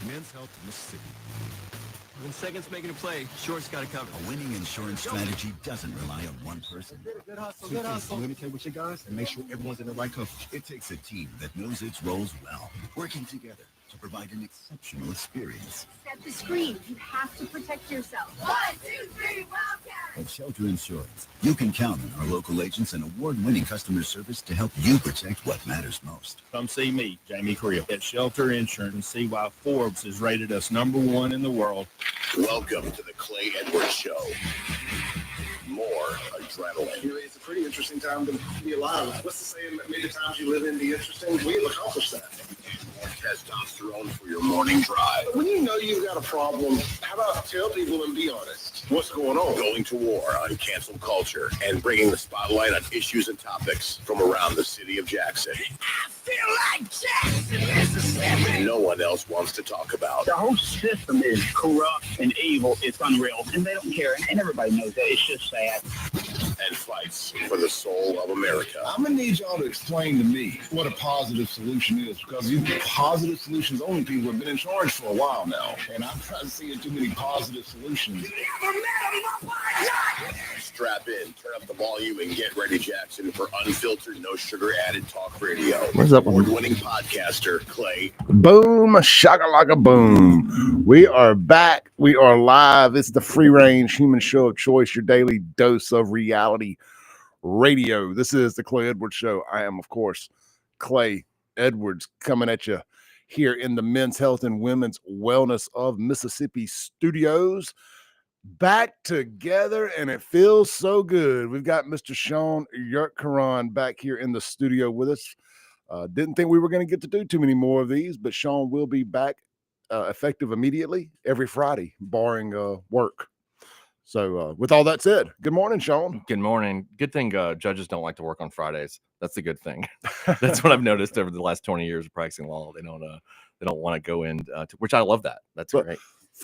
Men's Health Mississippi. When Second's making a play, Short's got it covered. A winning insurance strategy doesn't rely on one person. Good hustle, good hustle. Communicate with your guys and make sure everyone's in the right coverage. It takes a team that knows its roles well, working together to provide an exceptional experience. Set the screen. You have to protect yourself. 1, 2, 3, Wildcat! At Shelter Insurance, you can count on our local agents and award-winning customer service to help you protect what matters most. Come see me, Jamie Creel, at Shelter Insurance and see why Forbes has rated us #1 in the world. Welcome to the Clay Edwards Show. More adrenaline. It's a pretty interesting time to be alive. What's the saying that many times you live in the interesting? We have accomplished that. More testosterone for your morning drive. When you know you've got a problem, how about tell people and be honest? What's going on? Going to war on cancel culture and bringing the spotlight on issues and topics from around the city of Jackson. I feel like Jackson, Mississippi. No one else wants to talk about. The whole system is corrupt and evil. It's unreal, and they don't care. And everybody knows that. It's just sad. And fights for the soul of America. I'm going to need y'all to explain to me what a positive solution is, because you positive solutions only people have been in charge for a while now, and I'm not seeing too many positive solutions. Strap in, turn up the volume, and get ready, Jackson, for unfiltered, no sugar added talk radio. Where's that one? Award-winning podcaster Clay. Boom, shakalaka boom. We are back. We are live. It's the free range human show of choice, your daily dose of reality radio. This is the Clay Edwards Show. I am, of course, Clay Edwards, coming at you here in the Men's Health and Women's Wellness of Mississippi studios. Back together, and it feels so good. We've got Mr. SHAUN YURTKURAN back here in the studio with us. Didn't think we were going to get to do too many more of these, but SHAUN will be back effective immediately every Friday, barring work. So with all that said, good morning, SHAUN. Good morning. Good thing judges don't like to work on Fridays. That's the good thing. That's what I've noticed over the last 20 years of practicing law. They don't want to go in, which I love that. That's great.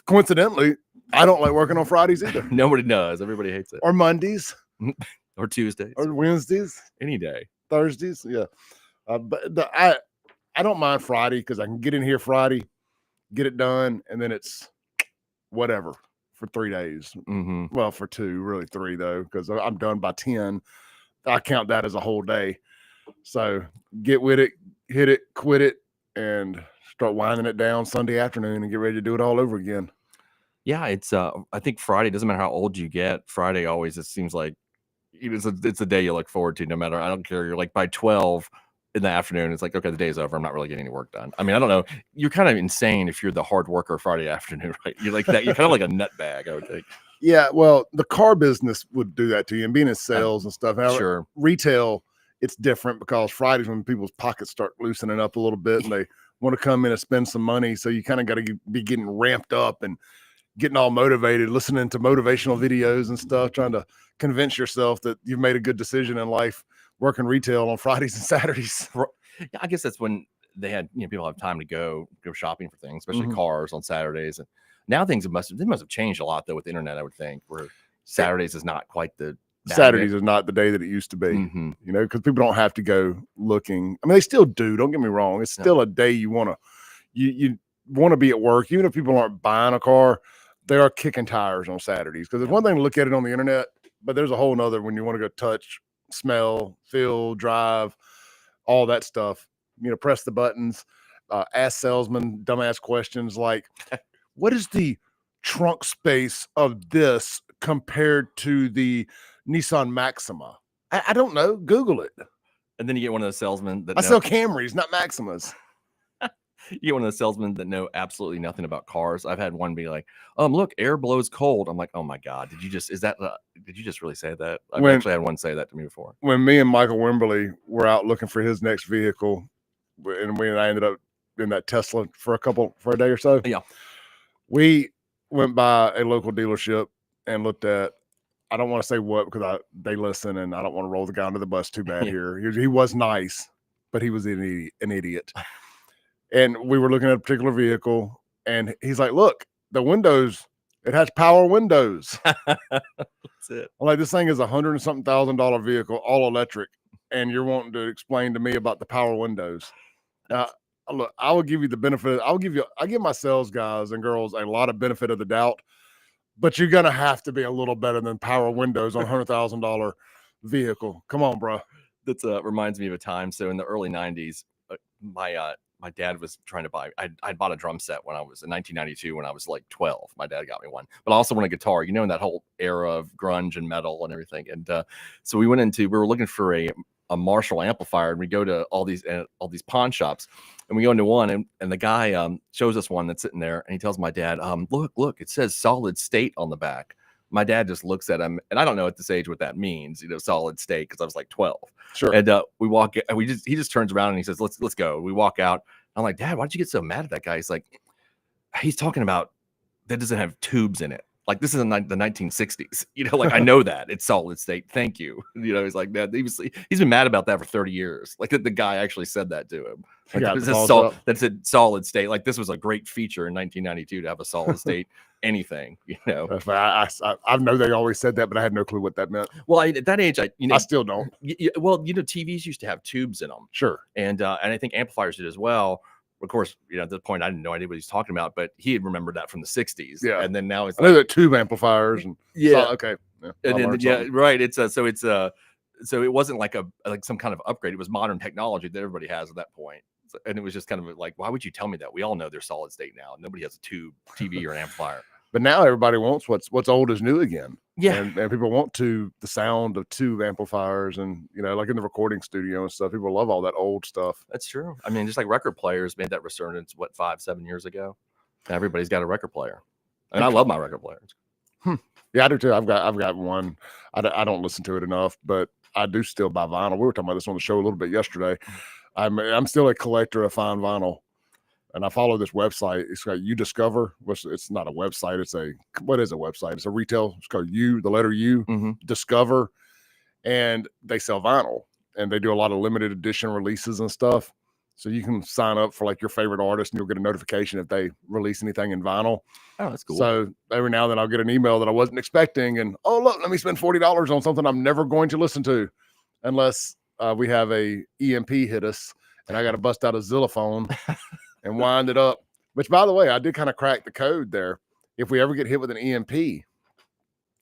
Coincidentally, I don't like working on Fridays either. Nobody does. Everybody hates it. Or Mondays. Or Tuesdays. Or Wednesdays. Any day. Thursdays. Yeah. I don't mind Friday because I can get in here Friday, get it done, and then it's whatever for 3 days. Mm-hmm. Well, for 2, really 3 though, because I'm done by 10. I count that as a whole day. So get with it, hit it, quit it, and start winding it down Sunday afternoon and get ready to do it all over again. Yeah, it's I think Friday, doesn't matter how old you get, Friday always, it seems like it's a day you look forward to, no matter, I don't care, you're like by 12 in the afternoon, it's like, okay, the day's over, I'm not really getting any work done. I mean, I don't know, you're kind of insane if you're the hard worker Friday afternoon, right? You're like that, you're kind of like a nutbag, I would think. Yeah, well, the car business would do that to you, and being in sales and stuff. Now, sure. Retail, it's different because Fridays when people's pockets start loosening up a little bit and they want to come in and spend some money. So you kind of got to be getting ramped up and getting all motivated, listening to motivational videos and stuff, trying to convince yourself that you've made a good decision in life working retail on Fridays and Saturdays. Yeah, I guess that's when they had, people have time to go shopping for things, especially cars on Saturdays. And now things must have changed a lot though with the internet, I would think, where Saturdays is not quite the Saturdays is not the day that it used to be, because people don't have to go looking. I mean, they still do. Don't get me wrong. It's still a day you want to be at work. Even if people aren't buying a car, they are kicking tires on Saturdays, because it's one thing to look at it on the internet, but there's a whole nother when you want to go touch, smell, feel, drive, all that stuff, press the buttons, ask salesmen dumbass questions like, what is the trunk space of this compared to the Nissan Maxima? I don't know. Google it. And then you get one of those salesmen that sell Camrys, not Maximas. You get one of the salesmen that know absolutely nothing about cars. I've had one be like, look, air blows cold. I'm like, oh my God, did you just really say that? I've actually had one say that to me before. When me and Michael Wimberly were out looking for his next vehicle, and I ended up in that Tesla for a day or so. Yeah. We went by a local dealership and looked at, I don't want to say what, because they listen and I don't want to roll the guy under the bus too bad here. He was nice, but he was an idiot. And we were looking at a particular vehicle, and he's like, look, the windows, it has power windows. That's it. I'm like, this thing is $100 and something $1,000 vehicle, all electric, and you're wanting to explain to me about the power windows. look, I will give you the benefit. I give my sales guys and girls a lot of benefit of the doubt, but you're gonna have to be a little better than power windows on $100,000 vehicle. Come on, bro. That's reminds me of a time. So in the early '90s, my dad was trying to buy. I bought a drum set when I was in 1992 when I was like 12. My dad got me one, but I also wanted a guitar. You know, in that whole era of grunge and metal and everything. And so we were looking for a Marshall amplifier, and we go to all these pawn shops, and we go into one, and the guy shows us one that's sitting there, and he tells my dad, look, it says solid state on the back. My dad just looks at him, and I don't know at this age what that means, solid state, because I was like 12. Sure. And we walk, and he just turns around and he says, let's go. We walk out. I'm like, Dad, why'd you get so mad at that guy? He's like, he's talking about that doesn't have tubes in it. Like, this is in the 1960s, like, I know that it's solid state. Thank you. He's like that. He's been mad about that for 30 years. Like, the guy actually said that to him. Like, that said solid state. Like, this was a great feature in 1992 to have a solid state anything, I know they always said that, but I had no clue what that meant. Well, at that age, I still don't. Well, TVs used to have tubes in them. Sure. And I think amplifiers did as well. Of course, at this point, I didn't know what he's talking about, but he had remembered that from the 60s. Yeah. And then now it's I know that tube amplifiers and okay. Yeah. And then, right. So it wasn't like some kind of upgrade. It was modern technology that everybody has at that point. And it was just kind of like, why would you tell me that? We all know they're solid state now. Nobody has a tube TV or an amplifier. But now everybody wants what's old is new again. Yeah. And people want the sound of tube amplifiers and, like in the recording studio and stuff. People love all that old stuff. That's true. I mean, just like record players made that resurgence, 5-7 years ago. Everybody's got a record player. And I love my record players. Yeah, I do too. I've got one. I don't listen to it enough, but I do still buy vinyl. We were talking about this on the show a little bit yesterday. I'm still a collector of fine vinyl. And I follow this website. It's got YUDiscover. It's not a website. What is a website? It's a retail. It's called the letter U, Discover. And they sell vinyl. And they do a lot of limited edition releases and stuff. So you can sign up for like your favorite artist and you'll get a notification if they release anything in vinyl. Oh, that's cool. So every now and then I'll get an email that I wasn't expecting. And, oh, look, let me spend $40 on something I'm never going to listen to unless we have a EMP hit us and I got to bust out a Xylophone. And wind it up, which, by the way, I did kind of crack the code there. If we ever get hit with an EMP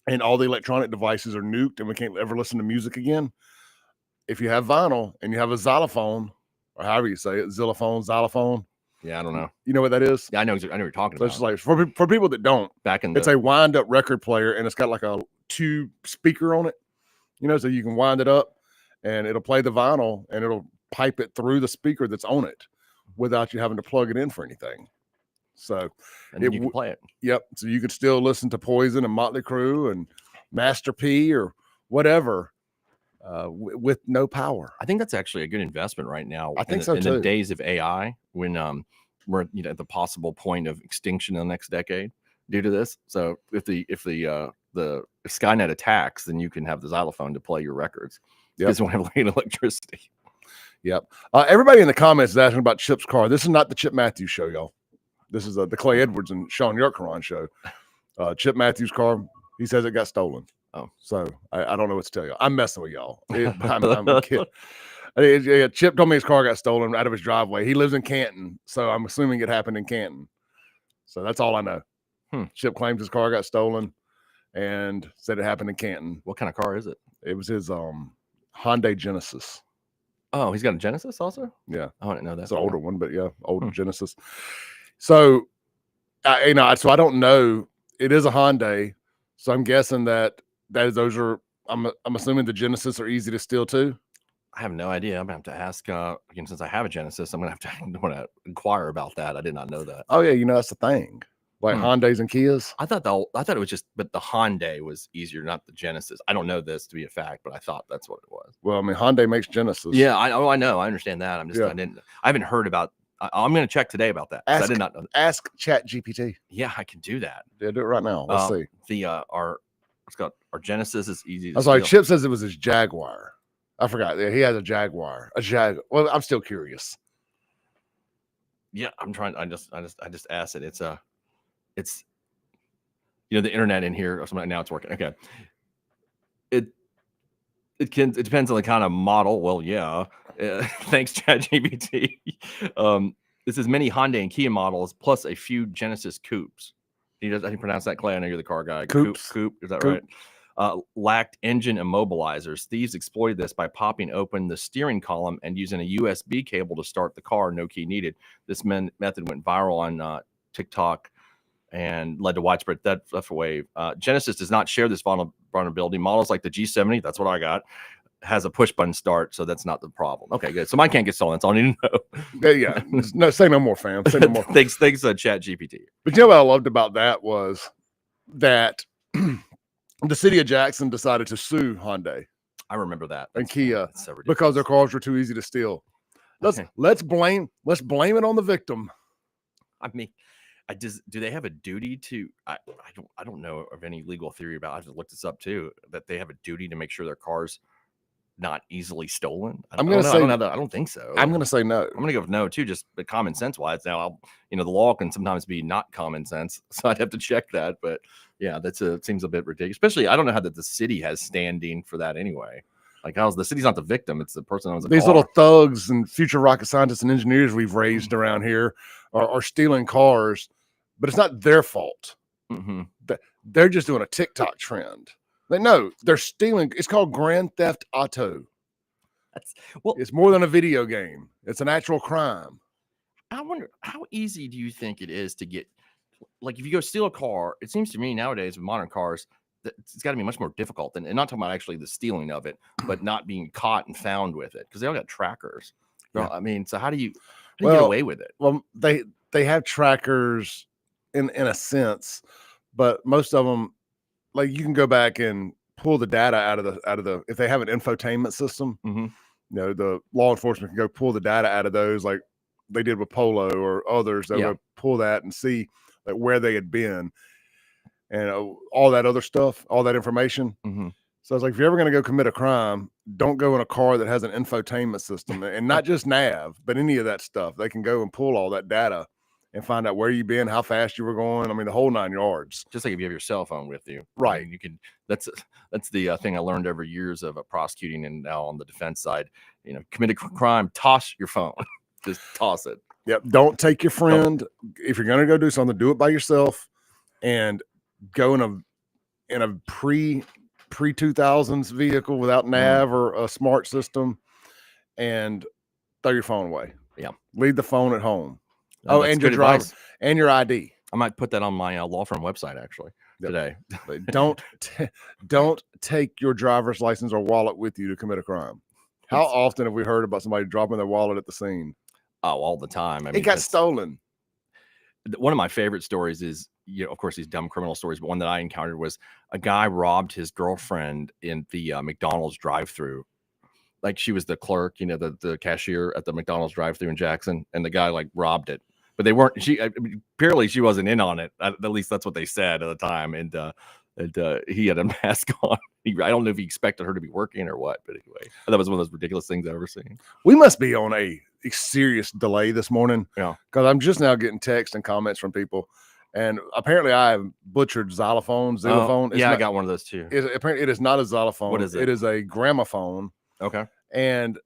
and all the electronic devices are nuked and we can't ever listen to music again, if you have vinyl and you have a xylophone, or however you say it, xylophone. Yeah, I don't know. You know what that is? Yeah, I know what you're talking So about. it's like for people that don't, it's a wind up record player and it's got like a tube speaker on it, so you can wind it up and it'll play the vinyl and it'll pipe it through the speaker that's on it, without you having to plug it in for anything. So you can play it. Yep. So you could still listen to Poison and Motley Crue and Master P or whatever with no power. I think that's actually a good investment right now. I think so too. In the days of AI, when we're at the possible point of extinction in the next decade due to this. So if Skynet attacks, then you can have the xylophone to play your records. Yep. Because you won't have electricity. Yep. Everybody in the comments is asking about Chip's car. This is not the Chip Matthews show, y'all. This is the Clay Edwards and SHAUN YURTKURAN show. Chip Matthews' car, he says it got stolen. Oh, so I don't know what to tell you. I'm messing with y'all. I'm kidding. Chip told me his car got stolen out of his driveway. He lives in Canton, so I'm assuming it happened in Canton. So that's all I know. Chip claims his car got stolen and said it happened in Canton. What kind of car is it? It was his Hyundai Genesis. Oh, he's got a Genesis also? Yeah. I didn't know that. It's an older one, but yeah, older Genesis. So, so I don't know. It is a Hyundai. So I'm guessing those are, I'm assuming the Genesis are easy to steal too. I have no idea. I'm going to have to ask, again, since I have a Genesis, I'm going to have to inquire about that. I did not know that. Oh yeah. That's the thing. Like Hyundais and Kias. I thought it was just, but the Hyundai was easier, not the Genesis. I don't know this to be a fact, but I thought that's what it was. Well, I mean, Hyundai makes Genesis. Yeah, I know. I understand that. I haven't heard about. I'm going to check today about that. I did not know that. Ask ChatGPT. Yeah, I can do that. Yeah, do it right now. Let's see. Our Genesis is easy. I'm sorry. Chip says it was his Jaguar. I forgot. Yeah, he has a Jaguar. Well, I'm still curious. Yeah, I'm trying. I just asked it. It's the internet in here. Now it's working. Okay. It depends on the kind of model. Well, yeah. Thanks, ChatGPT. This is many Hyundai and Kia models plus a few Genesis coupes. He does. I can pronounce that, Clay. I know you're the car guy. Coupes. Coupe. Is that Coupe. right? Lacked engine immobilizers. Thieves exploited this by popping open the steering column and using a USB cable to start the car. No key needed. This method went viral on TikTok and led to widespread theft wave. Genesis does not share this vulnerability. Models like the G70, that's what I got, has a push button start, so that's not the problem. Okay, good. So mine can't get stolen. That's all I need to know. Yeah. No, say no more, fam. Say no more. thanks, Chat GPT. But you know what I loved about that was that the city of Jackson decided to sue Hyundai I remember that. and Kia That's so ridiculous. because their cars were too easy to steal. Let's blame it on the victim. I mean, do they have a duty to? I don't know of any legal theory about. I have to look this up too. That they have a duty to make sure their cars not easily stolen. I don't think so. I'm going to say no. I'm going to go with no too, just but common sense wise. Now, the law can sometimes be not common sense, so I'd have to check that. But yeah, seems a bit ridiculous. Especially, I don't know how that the city has standing for that anyway. Like, how's the city's not the victim? It's the person who owns the These car. little thugs and future rocket scientists and engineers we've raised around here are stealing cars, but it's not their fault. Mm-hmm. They're just doing a TikTok trend. They're stealing. It's called Grand Theft Auto. It's more than a video game. It's an actual crime. I wonder, how easy do you think it is to get, like, if you go steal a car, it seems to me nowadays with modern cars, that it's got to be much more difficult and not talking about actually the stealing of it, but not being caught and found with it because they all got trackers. Yeah. I mean, so how do you get away with it? Well, they have trackers in a sense, but most of them, like, you can go back and pull the data out of the if they have an infotainment system, mm-hmm. The law enforcement can go pull the data out of those, like they did with Polo or others. They'll go pull that and see like where they had been and all that other stuff, all that information. Mm-hmm. So it's like, if you're ever going to go commit a crime, don't go in a car that has an infotainment system and not just nav, but any of that stuff. They can go and pull all that data and find out where you've been, how fast you were going. I mean, the whole 9 yards. Just like if you have your cell phone with you, right? I mean, you can. That's the thing I learned over years of prosecuting and now on the defense side. Commit a crime, toss your phone, just toss it. Yep. Don't take your friend. If you're going to go do something, do it by yourself, and go in a pre 2000s vehicle without nav or a smart system, and throw your phone away. Yeah. Leave the phone at home. And your driver and your ID. I might put that on my law firm website actually today. Don't take your driver's license or wallet with you to commit a crime. How often have we heard about somebody dropping their wallet at the scene? Oh, all the time. I mean, it got stolen. One of my favorite stories is, of course, these dumb criminal stories, but one that I encountered was a guy robbed his girlfriend in the McDonald's drive-thru. Like, she was the clerk, the cashier at the McDonald's drive-thru in Jackson, and the guy like robbed it. But they weren't. Apparently she wasn't in on it. At least that's what they said at the time. And he had a mask on. I don't know if he expected her to be working or what. But anyway, that was one of those ridiculous things I've ever seen. We must be on a serious delay this morning. Yeah, because I'm just now getting texts and comments from people, and apparently I have butchered xylophone. I got one of those too. Apparently, it is not a xylophone. What is it? It is a gramophone. Okay, and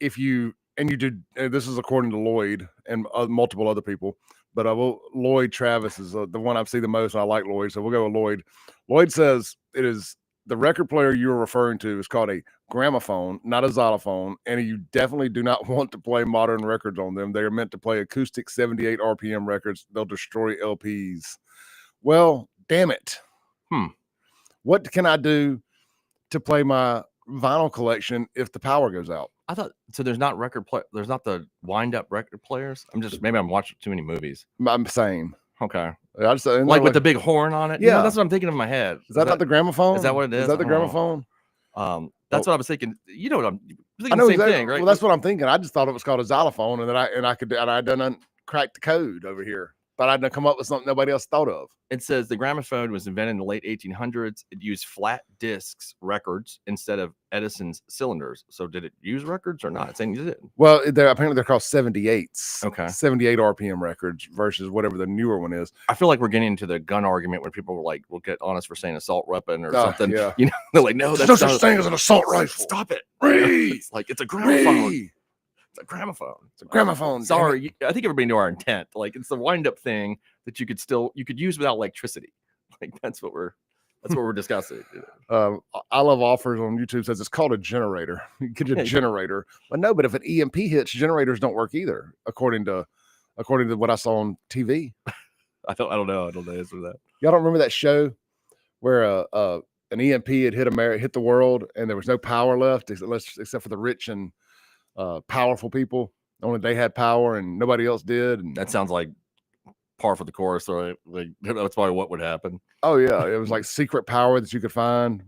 if you. And you did. This is according to Lloyd and multiple other people, but Lloyd Travis is the one I've seen the most. And I like Lloyd, so we'll go with Lloyd. Lloyd says it is the record player you're referring to is called a gramophone, not a xylophone, and you definitely do not want to play modern records on them. They are meant to play acoustic 78 RPM records. They'll destroy LPs. Well, damn it. What can I do to play my vinyl collection if the power goes out? I thought so. There's not there's not the wind-up record players. Maybe I'm watching too many movies. I'm saying. Okay. I just, like with the big horn on it. Yeah, that's what I'm thinking in my head. Is that not the gramophone? Is that what it is? Is that the gramophone? That's what I was thinking. You know what I'm thinking? I know the same thing, right? Well, that's what I'm thinking. I just thought it was called a xylophone, and I'd done cracked the code over here. But I'd come up with something nobody else thought of. It says the gramophone was invented in the late 1800s. It used flat discs records instead of Edison's cylinders. So did it use records or not? It's saying it did. Well, apparently they're called 78s. Okay. 78 RPM records versus whatever the newer one is. I feel like we're getting into the gun argument where people were like, we'll get on us for saying assault weapon or something. Yeah. They're like, no, there's no such thing as an assault rifle. Stop it. It's like, it's a gramophone. It's a gramophone. It's a gramophone. damn Sorry, I think everybody knew our intent. Like it's the wind up thing that you could use without electricity. Like that's what we're discussing. I love offers on YouTube says it's called a generator. You get a generator, but no. But if an EMP hits, generators don't work either, according to what I saw on TV. I don't know. I don't know the answer to that. Y'all don't remember that show where an EMP had hit the world and there was no power left except for the rich and powerful people. Only they had power and nobody else did. And that sounds like par for the course, right? Like that's probably what would happen. Oh yeah, it was like secret power that you could find.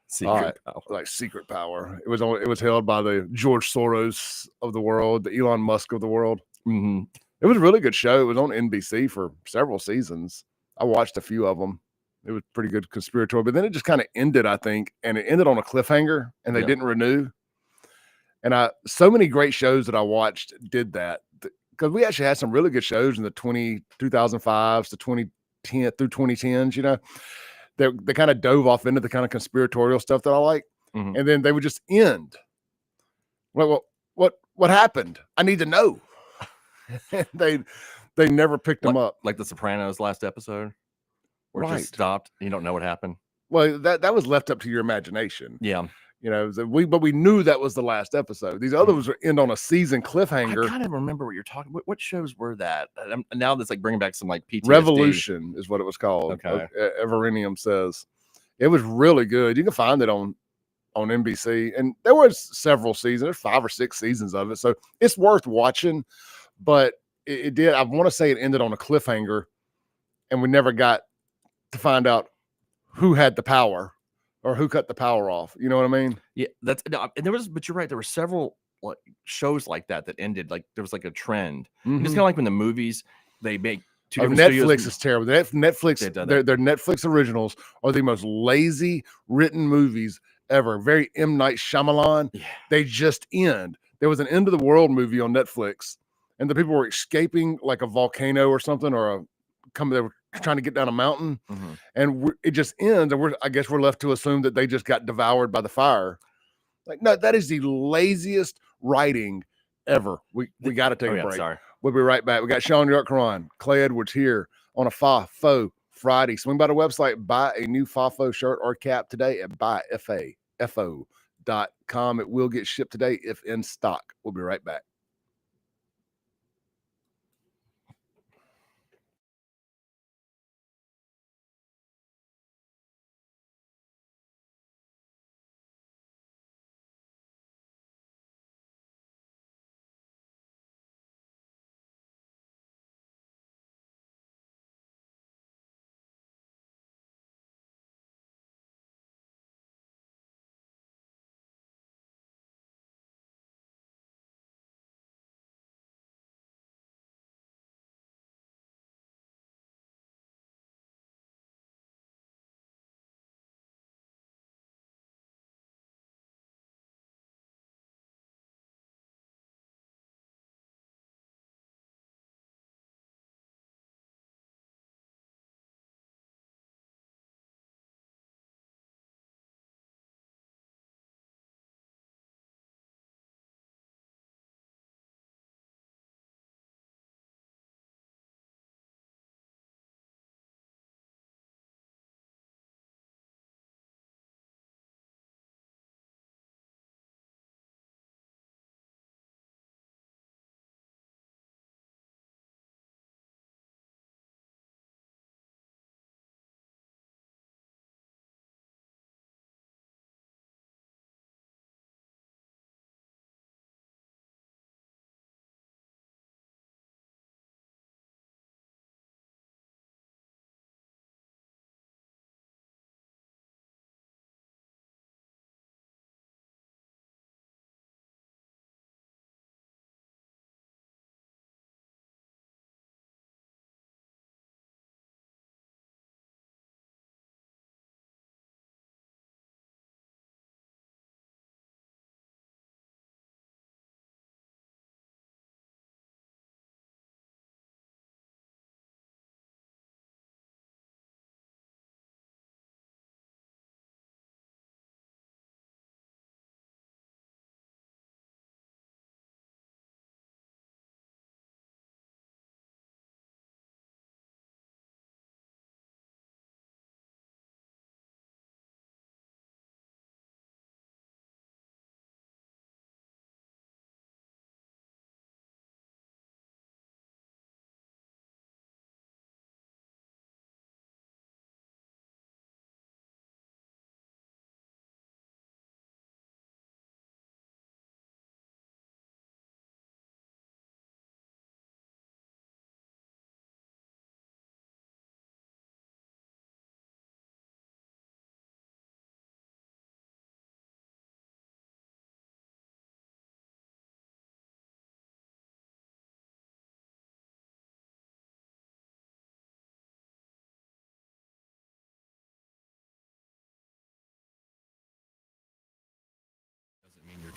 Secret power. Like secret power. It was held by the George Soros of the world, the Elon Musk of the world. Mm-hmm. It was a really good show. It was on NBC for several seasons. I watched a few of them. It was pretty good conspiratorial, but then it just kind of ended, I think, and it ended on a cliffhanger, and they didn't renew. And so many great shows that I watched did that, because we actually had some really good shows in the 2005s to 2010 through 2010s. You know, they kind of dove off into the kind of conspiratorial stuff that I like, and then they would just end. Well, what happened? I need to know. they never picked them up, like the Sopranos last episode, where it just stopped. You don't know what happened. Well, that was left up to your imagination. Yeah, you know, but we knew that was the last episode. These other ones end on a season cliffhanger. I kind of remember what you're talking. What shows were that? Now that's like bringing back some like PTSD. Revolution is what it was called. Okay, Everinium says it was really good. You can find it on NBC, and there was several seasons. There's 5 or 6 seasons of it, so it's worth watching. But it did. I want to say it ended on a cliffhanger, and we never got to find out who had the power or who cut the power off. You know what I mean? Yeah, but you're right. There were several like shows like that ended. Like there was like a trend. It's kind of like when the movies they make. Netflix is terrible. Their Netflix originals are the most lazy written movies ever. Very M. Night Shyamalan. Yeah. They just end. There was an End of the World movie on Netflix, and the people were escaping like a volcano or something, or they were trying to get down a mountain, and it just ends. And I guess we're left to assume that they just got devoured by the fire. Like, no, that is the laziest writing ever. We got to take a break. Sorry. We'll be right back. We got Sean YURTKURAN, Clay Edwards here on a FAFO Friday. Swing by the website, buy a new FAFO shirt or cap today at buyfafo.com. It will get shipped today if in stock. We'll be right back.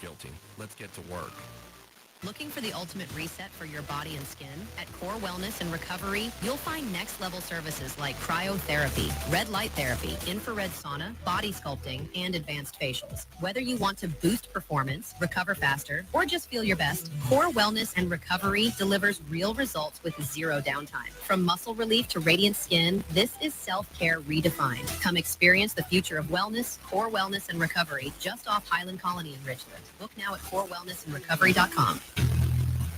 guilty. Let's get to work. Looking for the ultimate reset for your body and skin? At Core Wellness and Recovery, you'll find next-level services like cryotherapy, red light therapy, infrared sauna, body sculpting, and advanced facials. Whether you want to boost performance, recover faster, or just feel your best, Core Wellness and Recovery delivers real results with zero downtime. From muscle relief to radiant skin, this is self-care redefined. Come experience the future of wellness, Core Wellness and Recovery, just off Highland Colony in Richland. Book now at corewellnessandrecovery.com.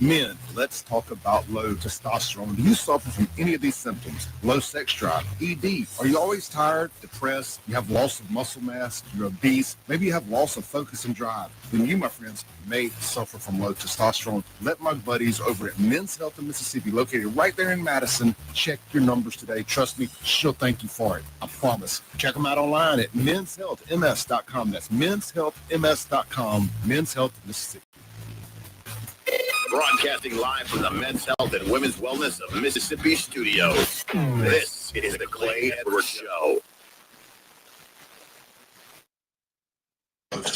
Men, let's talk about low testosterone. Do you suffer from any of these symptoms? Low sex drive, ED. Are you always tired, depressed? You have loss of muscle mass? You're obese? Maybe you have loss of focus and drive? Then you, my friends, may suffer from low testosterone. Let my buddies over at Men's Health in Mississippi, located right there in Madison, check your numbers today. Trust me, she'll thank you for it. I promise. Check them out online at menshealthms.com. That's menshealthms.com. Men's Health Mississippi. Broadcasting live from the Men's Health and Women's Wellness of Mississippi studios. This is the Clay Edwards Show.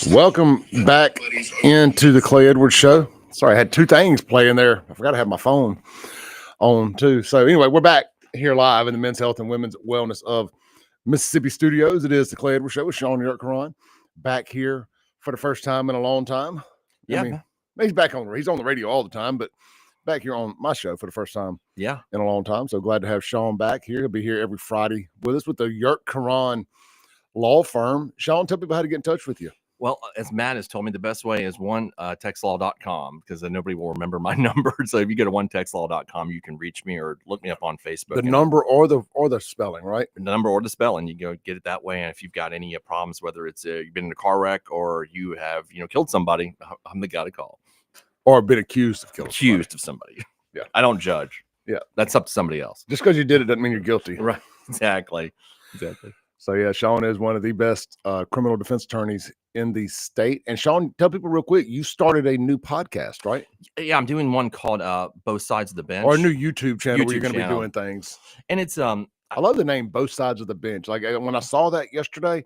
Welcome back into the Clay Edwards Show. Sorry, I had two things playing there. I forgot to have my phone on too. So anyway, we're back here live in the Men's Health and Women's Wellness of Mississippi studios. It is the Clay Edwards Show with SHAUN YURTKURAN, back here for the first time in a long time. Yeah. I mean, he's back on. He's on the radio all the time, but back here on my show for the first time. Yeah, in a long time. So glad to have SHAUN back here. He'll be here every Friday with us with the YURTKURAN law firm. SHAUN, tell people how to get in touch with you. Well, as Matt has told me, the best way is textlaw.com, because then nobody will remember my number. So if you go to textlaw.com, you can reach me or look me up on Facebook. The number or the spelling, right? The number or the spelling. You go get it that way. And if you've got any problems, whether it's you've been in a car wreck or you have killed somebody, I'm the guy to call. Or been accused of killing somebody. Yeah. I don't judge. Yeah. That's up to somebody else. Just because you did it doesn't mean you're guilty. Right. Exactly. So yeah, SHAUN is one of the best criminal defense attorneys in the state. And SHAUN, tell people real quick, you started a new podcast, right? Yeah, I'm doing one called Both Sides of the Bench. Or a new YouTube channel where you're going to be doing things. And it's I love the name Both Sides of the Bench. Like when I saw that yesterday,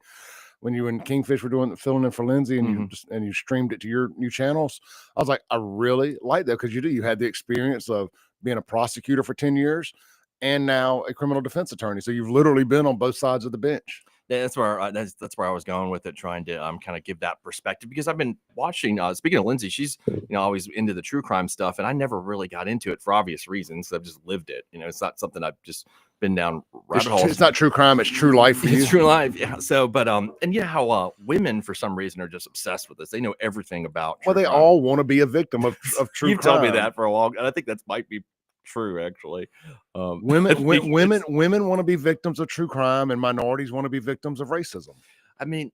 when you and Kingfish were filling in for Lindsay and you streamed it to your new channels, I was like, I really like that, because you had the experience of being a prosecutor for 10 years and now a criminal defense attorney. So you've literally been on both sides of the bench. That's where that's where I was going with it, trying to kind of give that perspective, because I've been watching. Speaking of Lindsay, she's always into the true crime stuff, and I never really got into it for obvious reasons. I've just lived it. It's not something I've just been down rabbit holes. It's not true crime; it's true life for you. It's true life, yeah. So, but and how women for some reason are just obsessed with this. They know everything about. Well, they crime. all want to be a victim of true You've crime. told me that for a while, and I think that might be true, actually. Women want to be victims of true crime, and minorities want to be victims of racism. I mean,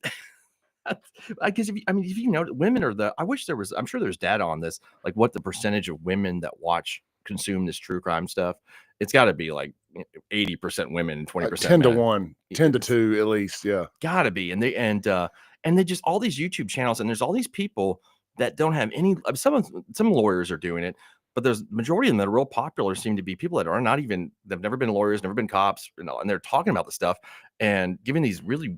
I guess if you know, women are I wish there was. I'm sure there's data on this, like what the percentage of women that consume this true crime stuff. It's got to be like 80% women and 20% 10 to 1, 10 to 2 at least. Yeah, got to be. And they just all these YouTube channels, and there's all these people that don't have any. Some lawyers are doing it. But there's majority of them that are real popular seem to be people that are not even, they've never been lawyers, never been cops, and they're talking about the stuff and giving these really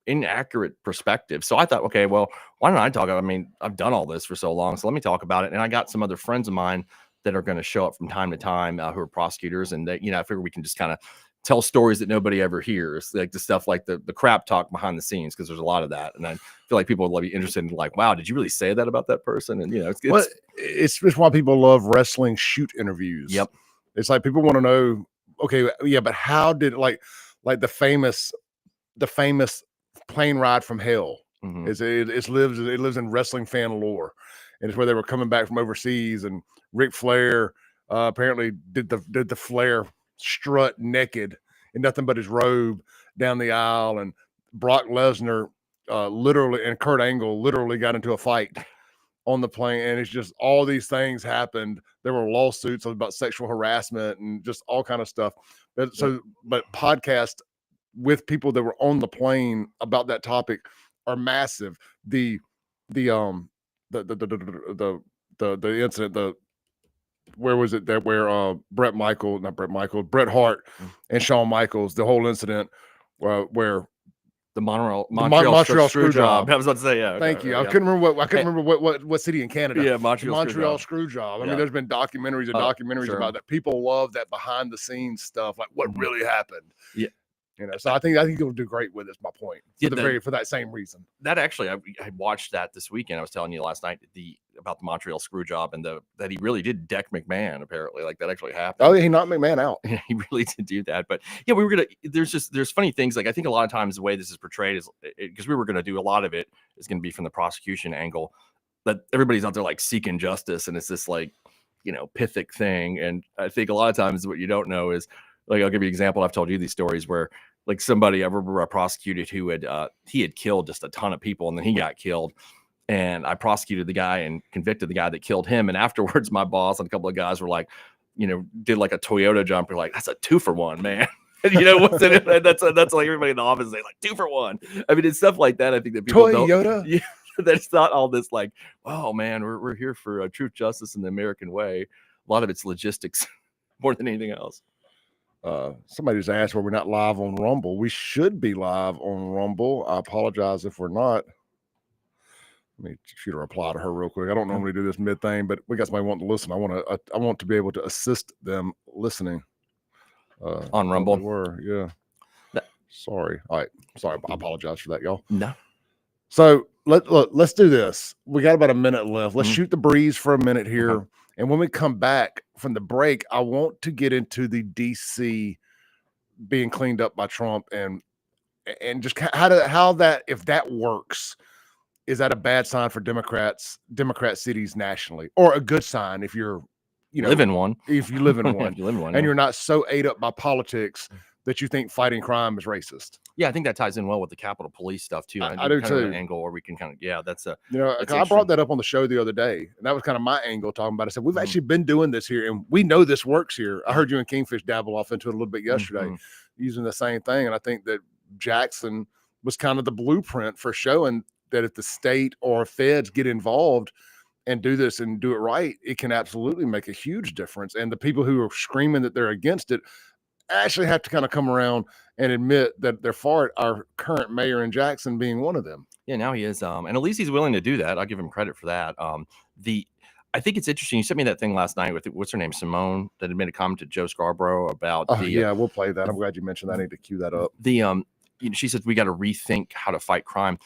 inaccurate perspectives. So I thought, okay, well, why don't I talk? I mean, I've done all this for so long, so let me talk about it. And I got some other friends of mine that are going to show up from time to time who are prosecutors, and they, I figure we can just kind of tell stories that nobody ever hears, like the stuff like the crap talk behind the scenes, because there's a lot of that, and I feel like people will be interested in, like, wow, did you really say that about that person? And it's why people love wrestling shoot interviews. Yep, it's like people want to know, okay, yeah, but how did like the famous plane ride from hell? It lives in wrestling fan lore, and it's where they were coming back from overseas, and Ric Flair apparently did the Flair strut naked in nothing but his robe down the aisle, and Brock Lesnar literally and Kurt Angle literally got into a fight on the plane, and it's just all these things happened. There were lawsuits about sexual harassment and just all kind of stuff. But podcasts with people that were on the plane about that topic are massive. The incident, where was it that where Bret Hart and Shawn Michaels, the whole incident where The Montreal Montreal screw job. Screwjob. I was about to say, yeah. Thank okay, you. yeah. I couldn't remember what city in Canada. Yeah, Montreal Screw Job. I Yeah. mean, there's been documentaries and documentaries sure. about that. People love that behind the scenes stuff, like what really happened. Yeah. You know, so I think you'll do great with it. Is my point. For that same reason. That actually, I watched that this weekend. I was telling you last night about the Montreal screw job and that he really did deck McMahon. Apparently, like that actually happened. Oh, yeah, he knocked McMahon out. Yeah, he really did do that. But yeah, we were gonna. There's funny things. Like I think a lot of times the way this is portrayed is because we were gonna do a lot of it is gonna be from the prosecution angle. That everybody's out there like seeking justice, and it's this like pithic thing. And I think a lot of times what you don't know is like I'll give you an example. I've told you these stories where. Like somebody I remember I prosecuted who had killed just a ton of people and then he got killed. And I prosecuted the guy and convicted the guy that killed him. And afterwards, my boss and a couple of guys were like, did like a Toyota jumper, like that's a 2-for-1, man. And what's in it? That's like everybody in the office say like 2-for-1. I mean, it's stuff like that. I think that people Toyota. Yeah, that's not all this like, oh man, we're here for truth, justice, and the American way. A lot of it's logistics more than anything else. Somebody just asked why we're not live on Rumble. We should be live on Rumble. I apologize if we're not. Let me shoot a reply to her real quick. I don't normally do this mid thing, but we got somebody wanting to listen. I want to be able to assist them listening on Rumble. Sorry. All right. Sorry. I apologize for that, y'all. No. So let's do this. We got about a minute left. Let's shoot the breeze for a minute here. Okay. And when we come back from the break, I want to get into the DC being cleaned up by Trump and just how that, if that works, is that a bad sign for Democrat cities nationally, or a good sign if you're, live in one, if you live in one, if you live in one, and you're not so ate up by politics that you think fighting crime is racist. Yeah, I think that ties in well with the Capitol Police stuff too. I do too. An angle where we can that's a I brought that up on the show the other day, and that was kind of my angle talking about it. I said we've actually been doing this here, and we know this works here. I heard you and Kingfish dabble off into it a little bit yesterday, using the same thing, and I think that Jackson was kind of the blueprint for showing that if the state or feds get involved and do this and do it right, it can absolutely make a huge difference. And the people who are screaming that they're against it actually have to kind of come around and admit that they're for it, our current mayor in Jackson being one of them. Yeah, now he is. And at least he's willing to do that. I'll give him credit for that. I think it's interesting. You sent me that thing last night with what's her name, Simone, that had made a comment to Joe Scarborough about we'll play that. I'm glad you mentioned that. I need to cue that up. She said we got to rethink how to fight crime.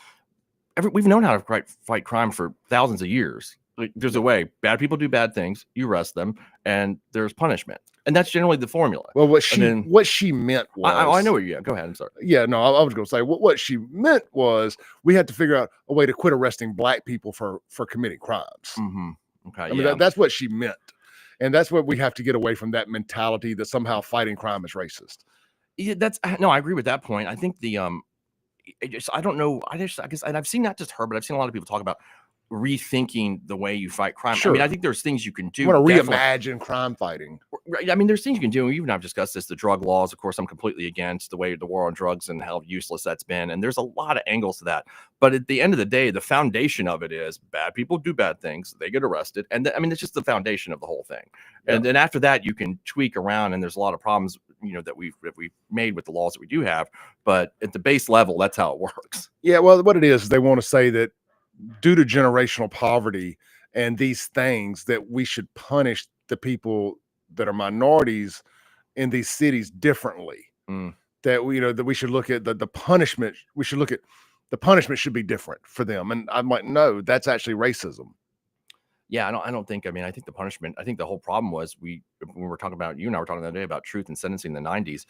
We've known how to fight crime for thousands of years. Like, there's a way. Bad people do bad things. You arrest them, and there's punishment, and that's generally the formula. Well, what she meant was, I know. Yeah, go ahead. I'm sorry. Yeah, no, I was going to say what she meant was we had to figure out a way to quit arresting black people for committing crimes. Mm-hmm. Okay, I mean that's what she meant, and that's what we have to get away from, that mentality that somehow fighting crime is racist. Yeah, I agree with that point. I think I don't know. I guess, and I've seen not just her, but I've seen a lot of people talk about rethinking the way you fight crime. Sure. I mean, I think there's things you can do. You want to reimagine crime fighting. I mean, there's things you can do. You and I've discussed this. The drug laws, of course, I'm completely against the war on drugs and how useless that's been. And there's a lot of angles to that. But at the end of the day, the foundation of it is bad people do bad things. They get arrested. And it's just the foundation of the whole thing. Yeah. And then after that, you can tweak around. And there's a lot of problems, that we've made with the laws that we do have. But at the base level, that's how it works. Yeah. Well, what it is, they want to say that due to generational poverty and these things, that we should punish the people that are minorities in these cities differently. That we should look at the punishment. We should look at the punishment should be different for them. And I'm like, no, that's actually racism. Yeah, I don't think. I think the punishment. I think the whole problem was when we were talking about, you and I were talking the other day about truth and sentencing in the 90s.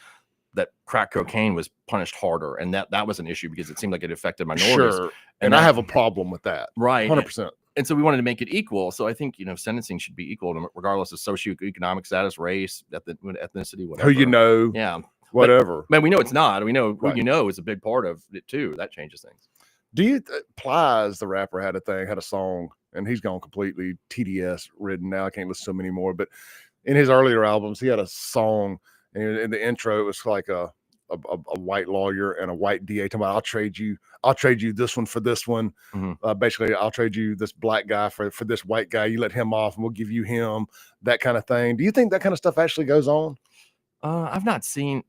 That crack cocaine was punished harder, and that was an issue because it seemed like it affected minorities. Sure, and I have a problem with that. Right, 100%. And so we wanted to make it equal. So I think sentencing should be equal regardless of socioeconomic status, race, ethnicity, whatever. Who yeah, whatever. But we know it's not. We know who is a big part of it too. That changes things. Do you Plies, the rapper, had a song, and he's gone completely TDS ridden now. I can't listen to him anymore. But in his earlier albums, he had a song. And in the intro, it was like a white lawyer and a white DA talking about, I'll trade you this one for this one. Mm-hmm. Basically, I'll trade you this black guy for this white guy. You let him off and we'll give you him, that kind of thing. Do you think that kind of stuff actually goes on? I've not seen.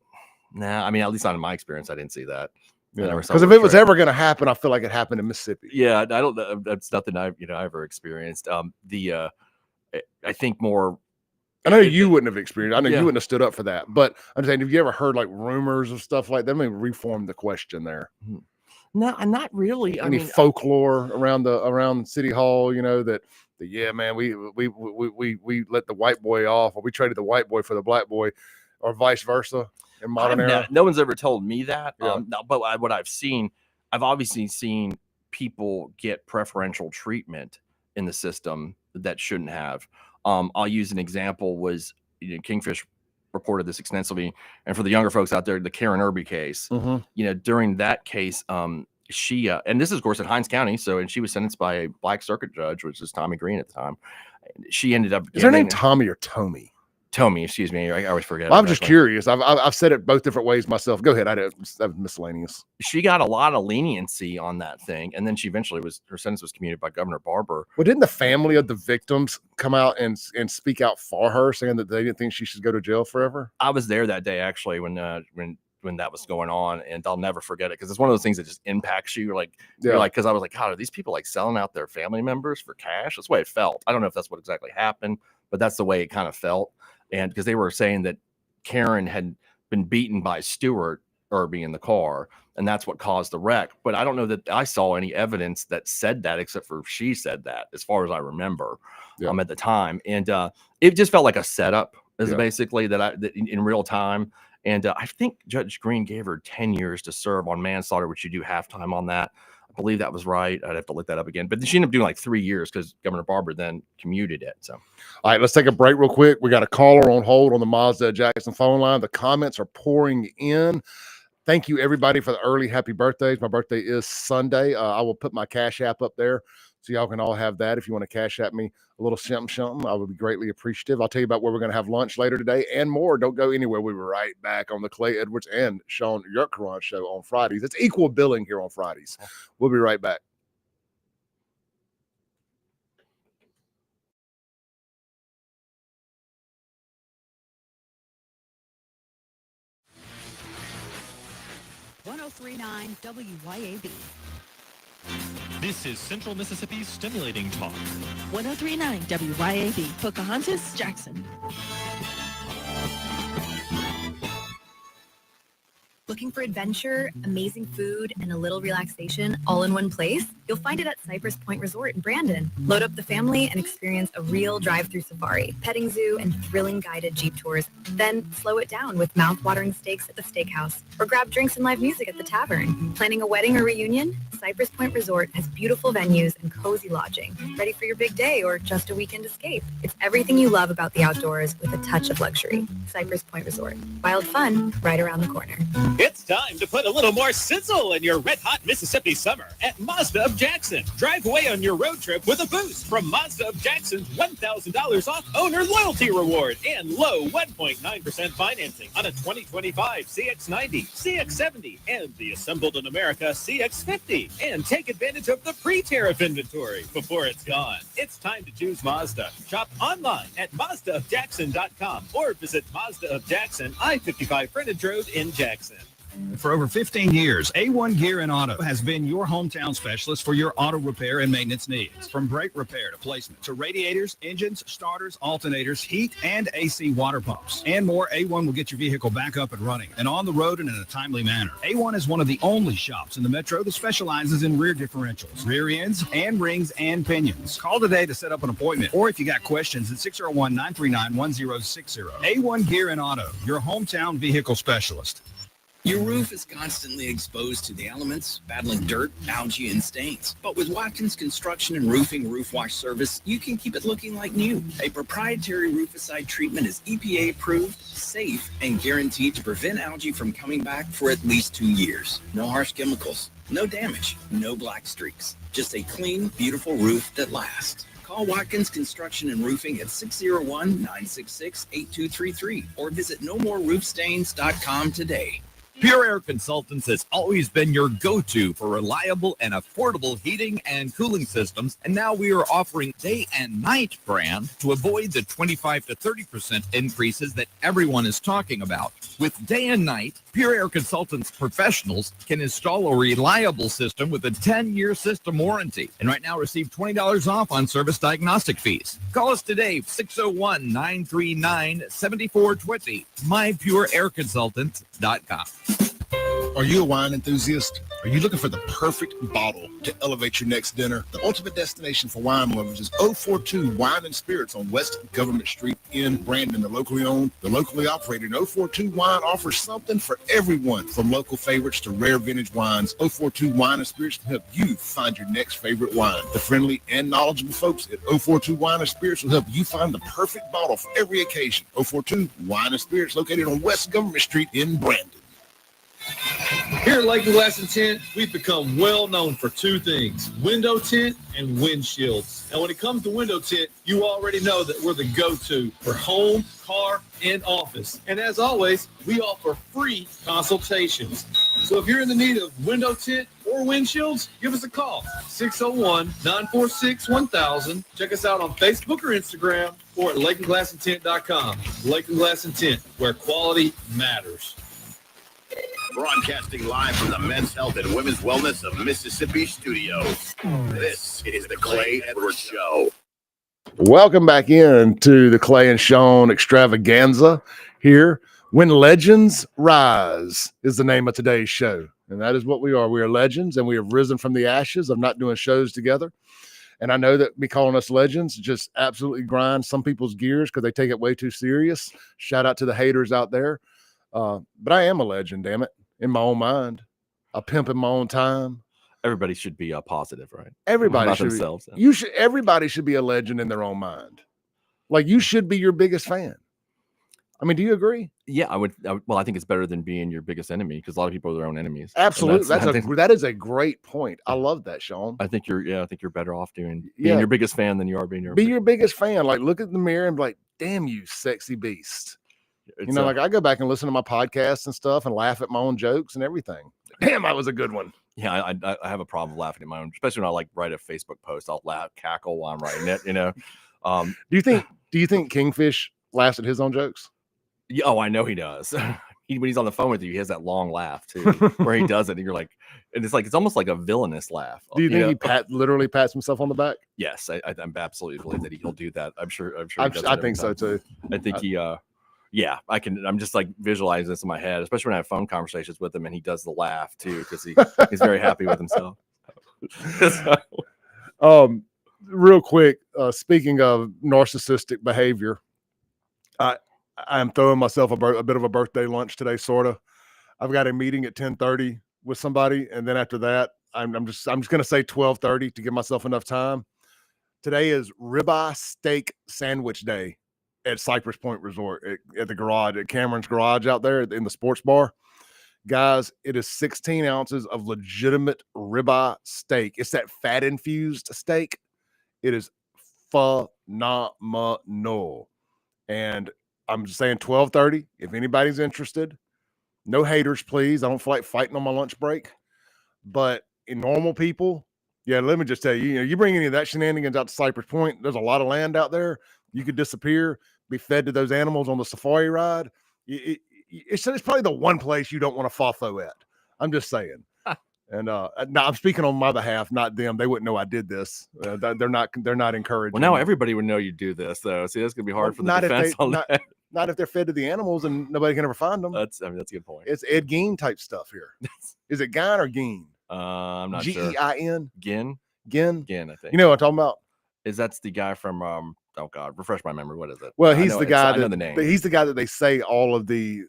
Nah, at least not in my experience, I didn't see that. Yeah, because if it was ever going to happen, I feel like it happened in Mississippi. Yeah, I don't know. That's nothing I've ever experienced. I think more. I know you wouldn't have experienced. I know you Yeah. wouldn't have stood up for that. But I'm saying, have you ever heard like rumors of stuff like that? Let me reform the question there. No, not really. Any folklore around City Hall? You know that yeah, man, we let the white boy off, or we traded the white boy for the black boy, or vice versa in modern era. No one's ever told me that. Yeah. But what I've seen, I've obviously seen people get preferential treatment in the system that shouldn't have. I'll use an example. Was Kingfish reported this extensively, and for the younger folks out there, the Karen Irby case. During that case, she and this is of course in Hinds County, and she was sentenced by a black circuit judge, which is Tommy Green at the time. She ended up. Is her name Tommy or Tommy? Tommy, excuse me. I always forget. Well, I'm just curious. I've said it both different ways myself. Go ahead. That was miscellaneous. She got a lot of leniency on that thing, and then she eventually her sentence was commuted by Governor Barber. Well, didn't the family of the victims come out and speak out for her, saying that they didn't think she should go to jail forever? I was there that day actually when that was going on, and I'll never forget it because it's one of those things that just impacts you. You're like, because I was like, God, are these people like selling out their family members for cash? That's the way it felt. I don't know if that's what exactly happened, but that's the way it kind of felt. And because they were saying that Karen had been beaten by Stuart Irby in the car, and that's what caused the wreck. But I don't know that I saw any evidence that said that, except for she said that, as far as I remember, at the time. And it just felt like a setup, is basically that in real time. And I think Judge Green gave her 10 years to serve on manslaughter, which you do halftime on that. I believe that was right. I'd have to look that up again. But she ended up doing like 3 years because Governor Barber then commuted it. So, all right, let's take a break real quick. We got a caller on hold on the Mazda Jackson phone line. The comments are pouring in. Thank you, everybody, for the early happy birthdays. My birthday is Sunday. I will put my Cash App up there so y'all can all have that. If you want to Cash App me a little something, I would be greatly appreciative. I'll tell you about where we're going to have lunch later today and more. Don't go anywhere. We'll be right back on the Clay Edwards and SHAUN YURTKURAN show on Fridays. It's equal billing here on Fridays. We'll be right back. .039 WYAB. This is Central Mississippi's Stimulating Talk. 1039 WYAB, Pocahontas, Jackson. Looking for adventure, amazing food, and a little relaxation all in one place? You'll find it at Cypress Point Resort in Brandon. Load up the family and experience a real drive-through safari, petting zoo, and thrilling guided Jeep tours. Then slow it down with mouth-watering steaks at the steakhouse, or grab drinks and live music at the tavern. Planning a wedding or reunion? Cypress Point Resort has beautiful venues and cozy lodging. Ready for your big day or just a weekend escape? It's everything you love about the outdoors with a touch of luxury. Cypress Point Resort. Wild fun right around the corner. It's time to put a little more sizzle in your red-hot Mississippi summer at Mazda of Jackson. Drive away on your road trip with a boost from Mazda of Jackson's $1,000 off owner loyalty reward and low 1.9% financing on a 2025 CX-90, CX-70, and the assembled in America CX-50. And take advantage of the pre-tariff inventory before it's gone. It's time to choose Mazda. Shop online at MazdaofJackson.com or visit Mazda of Jackson, I-55 Frontage Road in Jackson. For over 15 years, A1 Gear and Auto has been your hometown specialist for your auto repair and maintenance needs. From brake repair to placement to radiators, engines, starters, alternators, heat, and AC water pumps, and more, A1 will get your vehicle back up and running and on the road and in a timely manner. A1 is one of the only shops in the metro that specializes in rear differentials, rear ends, and rings and pinions. Call today to set up an appointment, or if you got questions at 601-939-1060. A1 Gear and Auto, your hometown vehicle specialist. Your roof is constantly exposed to the elements, battling dirt, algae, and stains. But with Watkins Construction and Roofing Roof Wash Service, you can keep it looking like new. A proprietary rooficide treatment is EPA approved, safe, and guaranteed to prevent algae from coming back for at least 2 years. No harsh chemicals, no damage, no black streaks. Just a clean, beautiful roof that lasts. Call Watkins Construction and Roofing at 601-966-8233 or visit nomoreroofstains.com today. Pure Air Consultants has always been your go-to for reliable and affordable heating and cooling systems, and now we are offering day and night brand to avoid the 25 to 30% increases that everyone is talking about. With day and night, Pure Air Consultants professionals can install a reliable system with a 10-year system warranty, and right now receive $20 off on service diagnostic fees. Call us today, 601-939-7420, mypureairconsultant.com. Are you a wine enthusiast? Are you looking for the perfect bottle to elevate your next dinner? The ultimate destination for wine lovers is 042 Wine and Spirits on West Government Street in Brandon. The locally owned, the locally operated 042 Wine offers something for everyone, from local favorites to rare vintage wines. 042 Wine and Spirits can help you find your next favorite wine. The friendly and knowledgeable folks at 042 Wine and Spirits will help you find the perfect bottle for every occasion. 042 Wine and Spirits, located on West Government Street in Brandon. Here at Lake and Glass and Tint, we've become well known for two things: window tint and windshields. And when it comes to window tint, you already know that we're the go-to for home, car, and office. And as always, we offer free consultations. So if you're in the need of window tint or windshields, give us a call, 601-946-1000. Check us out on Facebook or Instagram or at lakeandglassandtint.com. Lake and Glass and Tint, where quality matters. Broadcasting live from the Men's Health and Women's Wellness of Mississippi studios. This is the Clay Edwards Show. Welcome back in to the Clay and Shaun extravaganza here. When Legends Rise is the name of today's show. And that is what we are. We are legends, and we have risen from the ashes of not doing shows together. And I know that me calling us legends just absolutely grinds some people's gears because they take it way too serious. Shout out to the haters out there. But I am a legend, damn it, in my own mind. A pimp in my own time. Everybody should be positive, right? Everybody should themselves. Everybody should be a legend in their own mind. Like, you should be your biggest fan. I mean, do you agree? Yeah, I would. Well, I think it's better than being your biggest enemy because a lot of people are their own enemies. Absolutely, that is a great point. I love that, Shaun. I think you're better off being your biggest fan than you are being your biggest fan. Like, look at the mirror and be like, damn you, sexy beast. Like, I go back and listen to my podcasts and stuff and laugh at my own jokes and everything. Damn, that was a good one. Yeah, I have a problem laughing at my own, especially when I write a Facebook post. I'll cackle while I'm writing it. Do you think Kingfish laughs at his own jokes? Yeah, oh, I know he does. When he's on the phone with you, he has that long laugh too, where he does it, and you're like, and it's almost like a villainous laugh. Do you think he literally pats himself on the back? Yes, I absolutely believe that he'll do that. I'm sure. I think so too. I think he. Yeah, I'm just like visualizing this in my head, especially when I have phone conversations with him, and he does the laugh too because he's very happy with himself. Real quick, speaking of narcissistic behavior, I'm throwing myself a bit of a birthday lunch today, sort of. I've got a meeting at 10:30 with somebody, and then after that, I'm just going to say 12:30 to give myself enough time. Today is ribeye steak sandwich day at Cypress Point Resort at the garage, at Cameron's Garage out there in the sports bar. Guys, it is 16 ounces of legitimate ribeye steak. It's that fat infused steak. It is phenomenal. And I'm just saying 12:30, if anybody's interested. No haters, please. I don't feel like fighting on my lunch break. But in normal people, yeah, let me just tell you, you bring any of that shenanigans out to Cypress Point, there's a lot of land out there. You could disappear, be fed to those animals on the safari ride. It's probably the one place you don't want to FOFO at. I'm just saying. And now I'm speaking on my behalf, not them. They wouldn't know I did this. They're not encouraging. Well, now everybody would know you do this, though. See, that's gonna be hard for the defense on that. Not if they're fed to the animals and nobody can ever find them. That's a good point. It's Ed Gein type stuff here. Is it Gein or Gein? I'm not sure. G-E-I-N? Gin, I think. You know what I'm talking about? That's the guy from oh God, refresh my memory. What is it? Well, he's the guy I know the name. He's the guy that they say all of the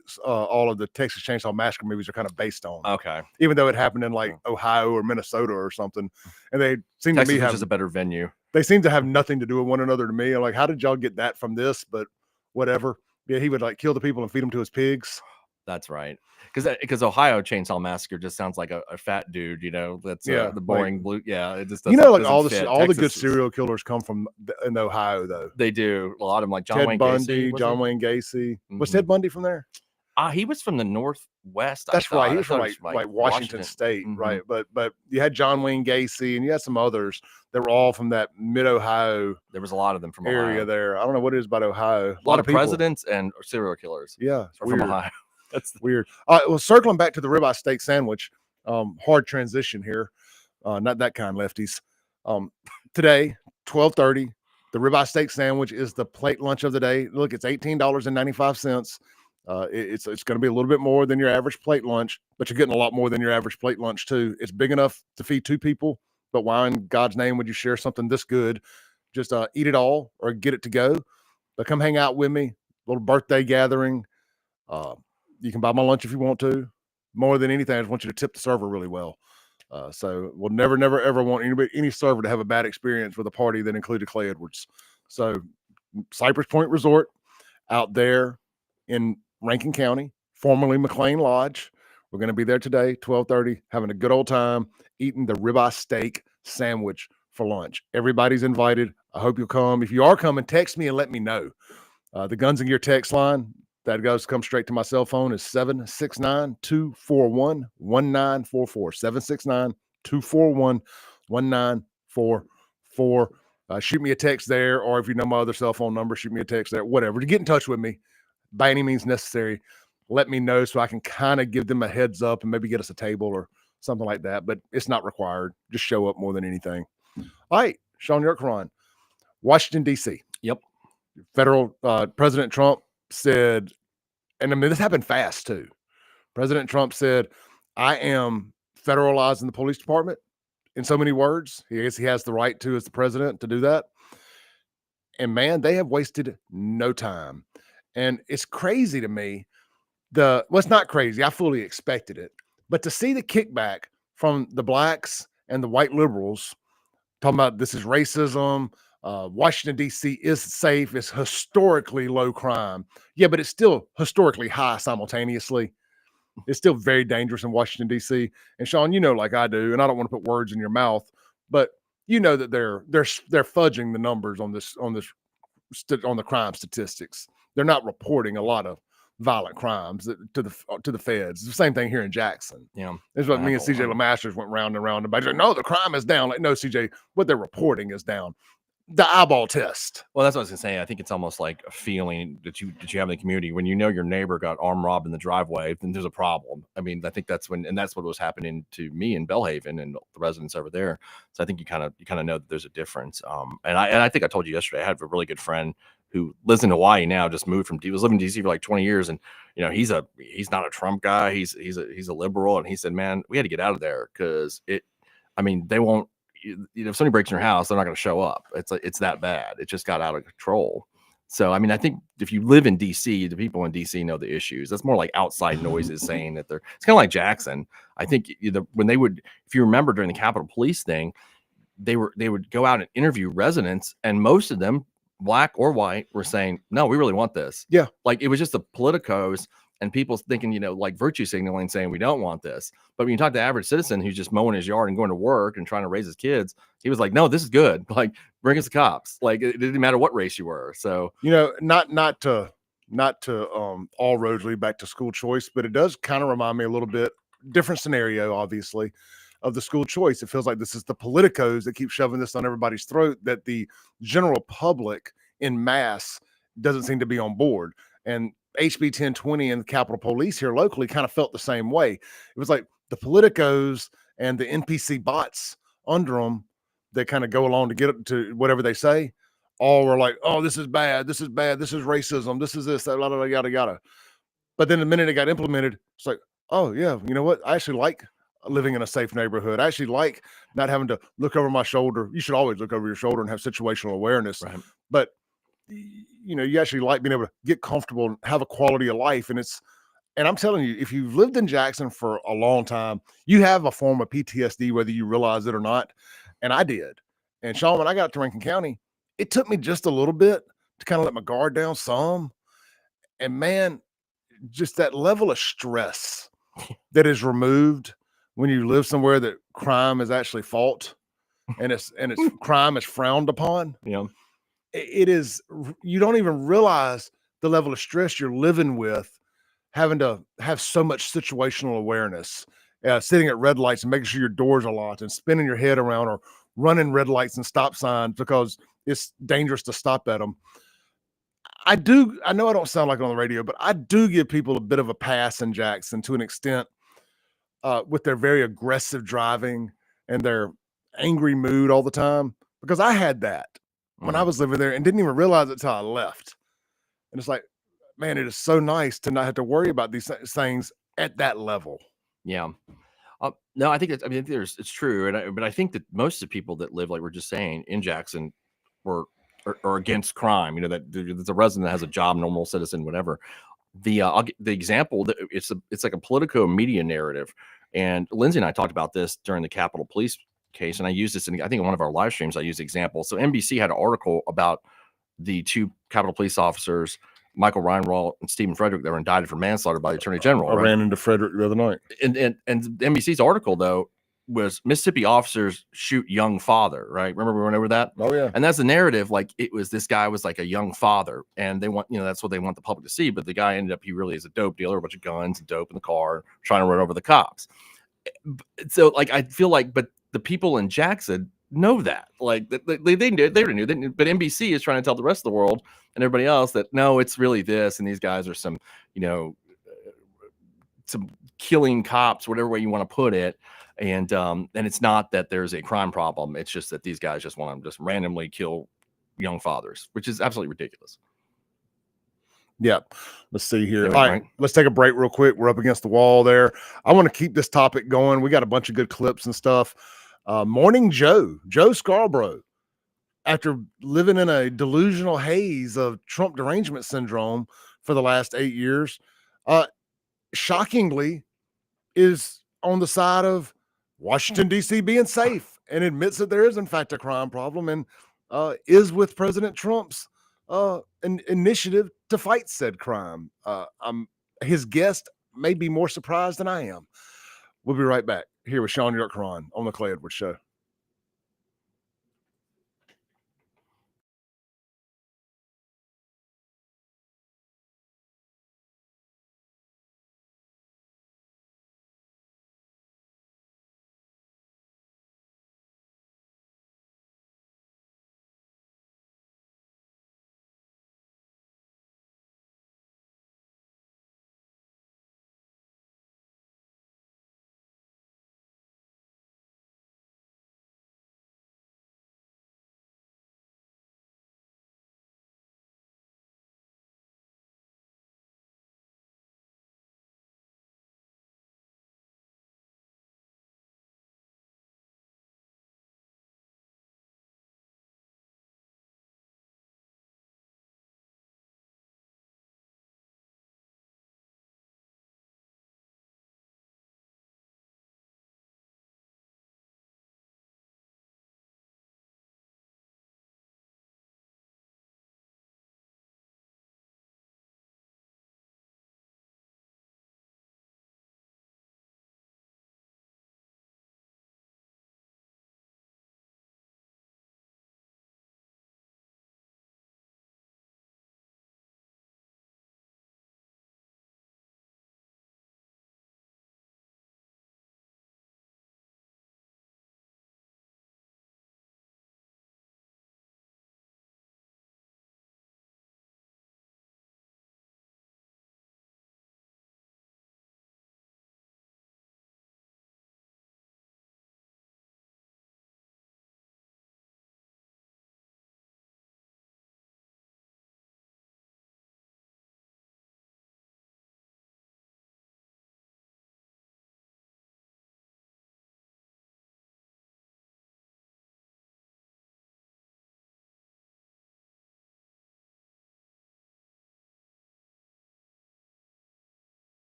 Texas Chainsaw Massacre movies are kind of based on. Okay. Even though it happened in like Ohio or Minnesota or something. And they seem Texas to me is a better venue. They seem to have nothing to do with one another to me. I'm like, how did y'all get that from this? But whatever. Yeah, he would like kill the people and feed them to his pigs. That's right. Because Ohio Chainsaw Massacre just sounds like a fat dude, that's the boring blue. Yeah, it just doesn't. All the good serial killers come from in Ohio, though. They do. A lot of them, like John Ted Wayne Bundy, Gacy, John Wayne Gacy. Was Ted Bundy from there? He was from the Northwest. That's right. He was from it like Washington State, right? But you had John Wayne Gacy, and you had some others that were all from that mid Ohio. There was a lot of them from area Ohio. there. I don't know what it is about Ohio. A lot of people. presidents and serial killers. Yeah, are from Ohio. That's weird. All right, well, circling back to the ribeye steak sandwich. Hard transition here. Not that kind, lefties. Today, 12:30. The ribeye steak sandwich is the plate lunch of the day. Look, it's $18.95. It's going to be a little bit more than your average plate lunch, but you're getting a lot more than your average plate lunch too. It's big enough to feed 2 people, but why in God's name would you share something this good? Just eat it all or get it to go. But come hang out with me. Little birthday gathering. You can buy my lunch if you want to. More than anything, I just want you to tip the server really well. So we'll never, ever want any server to have a bad experience with a party that included Clay Edwards. So Cypress Point Resort out there in Rankin County, formerly McLean Lodge. We're going to be there today, 12:30, having a good old time, eating the ribeye steak sandwich for lunch. Everybody's invited. I hope you'll come. If you are coming, text me and let me know. The Guns and Gear text line that come straight to my cell phone is 769-241-1944. 769-241-1944. Shoot me a text there, or if you know my other cell phone number, shoot me a text there, whatever. To get in touch with me by any means necessary, let me know so I can kind of give them a heads up and maybe get us a table or something like that. But it's not required. Just show up more than anything. All right, Shaun YURTKURAN, Washington, D.C. Yep. Federal President Trump said, and I mean, this happened fast too. President Trump said, I am federalizing the police department in so many words. He has the right to, as the president, to do that. And man, they have wasted no time. And it's crazy to me. It's not crazy. I fully expected it. But to see the kickback from the blacks and the white liberals talking about this is racism, Washington, D.C. is safe. It's historically low crime. Yeah, but it's still historically high simultaneously. It's still very dangerous in Washington, D.C. And Shaun, you know, like I do, and I don't want to put words in your mouth, but you know that they're fudging the numbers on the crime statistics. They're not reporting a lot of violent crimes to the feds. It's the same thing here in Jackson. Yeah, it's what me and CJ LeMasters went round and round about. No, the crime is down. Like, no, CJ, what they're reporting is down. The eyeball test. Well, that's what I was gonna say. I think it's almost like a feeling that you have in the community when you know your neighbor got armed robbed in the driveway. Then there's a problem. I mean, I think that's what was happening to me in Belhaven and the residents over there. So I think you kind of know that there's a difference. And I think I told you yesterday. I had a really good friend who lives in Hawaii now. Just moved from was living in DC for like 20 years, and you know he's not a Trump guy. He's a liberal, and he said, man, we had to get out of there because they won't. If somebody breaks in your house, they're not going to show up. It's that bad. It just got out of control. So, I mean, I think if you live in DC, the people in DC know the issues. That's more like outside noises saying that it's kind of like Jackson. I think when they would, if you remember during the Capitol Police thing, they would go out and interview residents, and most of them, black or white, were saying, no, we really want this. Yeah. Like it was just the politicos and people thinking, like virtue signaling, saying we don't want this. But when you talk to the average citizen who's just mowing his yard and going to work and trying to raise his kids, he was like, no, this is good. Like, bring us the cops. Like, it didn't matter what race you were. So, you know, not to all roads lead back to school choice, but it does kind of remind me a little bit, different scenario, obviously, of the school choice. It feels like this is the politicos that keep shoving this on everybody's throat, that the general public in mass doesn't seem to be on board. And HB 1020 and the Capitol Police here locally kind of felt the same way. It was like the politicos and the NPC bots under them that kind of go along to get up to whatever they say, all were like, oh, this is bad, this is racism, this is this, that, yada, yada. But then the minute it got implemented, it's like, oh, yeah, you know what? I actually like living in a safe neighborhood. I actually like not having to look over my shoulder. You should always look over your shoulder and have situational awareness. Right. But you know, you actually like being able to get comfortable and have a quality of life. And I'm telling you, if you've lived in Jackson for a long time, you have a form of PTSD, whether you realize it or not. And I did. And Shaun, when I got to Rankin County, it took me just a little bit to kind of let my guard down some. And man, just that level of stress that is removed when you live somewhere that crime is actually fought and it's crime is frowned upon. Yeah. It is, you don't even realize the level of stress you're living with having to have so much situational awareness, sitting at red lights and making sure your doors are locked and spinning your head around or running red lights and stop signs because it's dangerous to stop at them. I know I don't sound like it on the radio, but I do give people a bit of a pass in Jackson to an extent, with their very aggressive driving and their angry mood all the time, because I had that when I was living there and didn't even realize it till I left. And it's like, man, it is so nice to not have to worry about these things at that level. Yeah. No, I think it's true, but I think that most of the people that live, like we're just saying, in Jackson, are against crime. You know, that there's a resident that has a job, normal citizen, whatever. I'll get the example that it's like a politico media narrative, and Lindsay and I talked about this during the Capitol Police case, and I used this I think in one of our live streams. I used the example. So NBC had an article about the two Capitol Police officers, Michael Reinwald and Stephen Frederick, that were indicted for manslaughter by the Attorney General. I ran into Frederick the other night. And NBC's article, though, was Mississippi officers shoot young father, right? Remember we went over that? Oh, yeah. And that's the narrative. Like, it was, this guy was like a young father, and they want, that's what they want the public to see. But the guy ended up, he really is a dope dealer, a bunch of guns and dope in the car, trying to run over the cops. So, like, I feel like, but the people in Jackson know that. Like, they knew, but NBC is trying to tell the rest of the world and everybody else that, no, it's really this, and these guys are some, some killing cops, whatever way you want to put it. And it's not that there's a crime problem. It's just that these guys just want to just randomly kill young fathers, which is absolutely ridiculous. Yeah. Let's see here. Yeah, All right. Let's take a break real quick. We're up against the wall there. I want to keep this topic going. We got a bunch of good clips and stuff. Morning Joe Scarborough, after living in a delusional haze of Trump derangement syndrome for the last 8 years, shockingly is on the side of Washington, D.C. being safe, and admits that there is, in fact, a crime problem, and is with President Trump's initiative to fight said crime. His guest may be more surprised than I am. We'll be right back here with Shaun YURTKURAN on the Clay Edwards Show.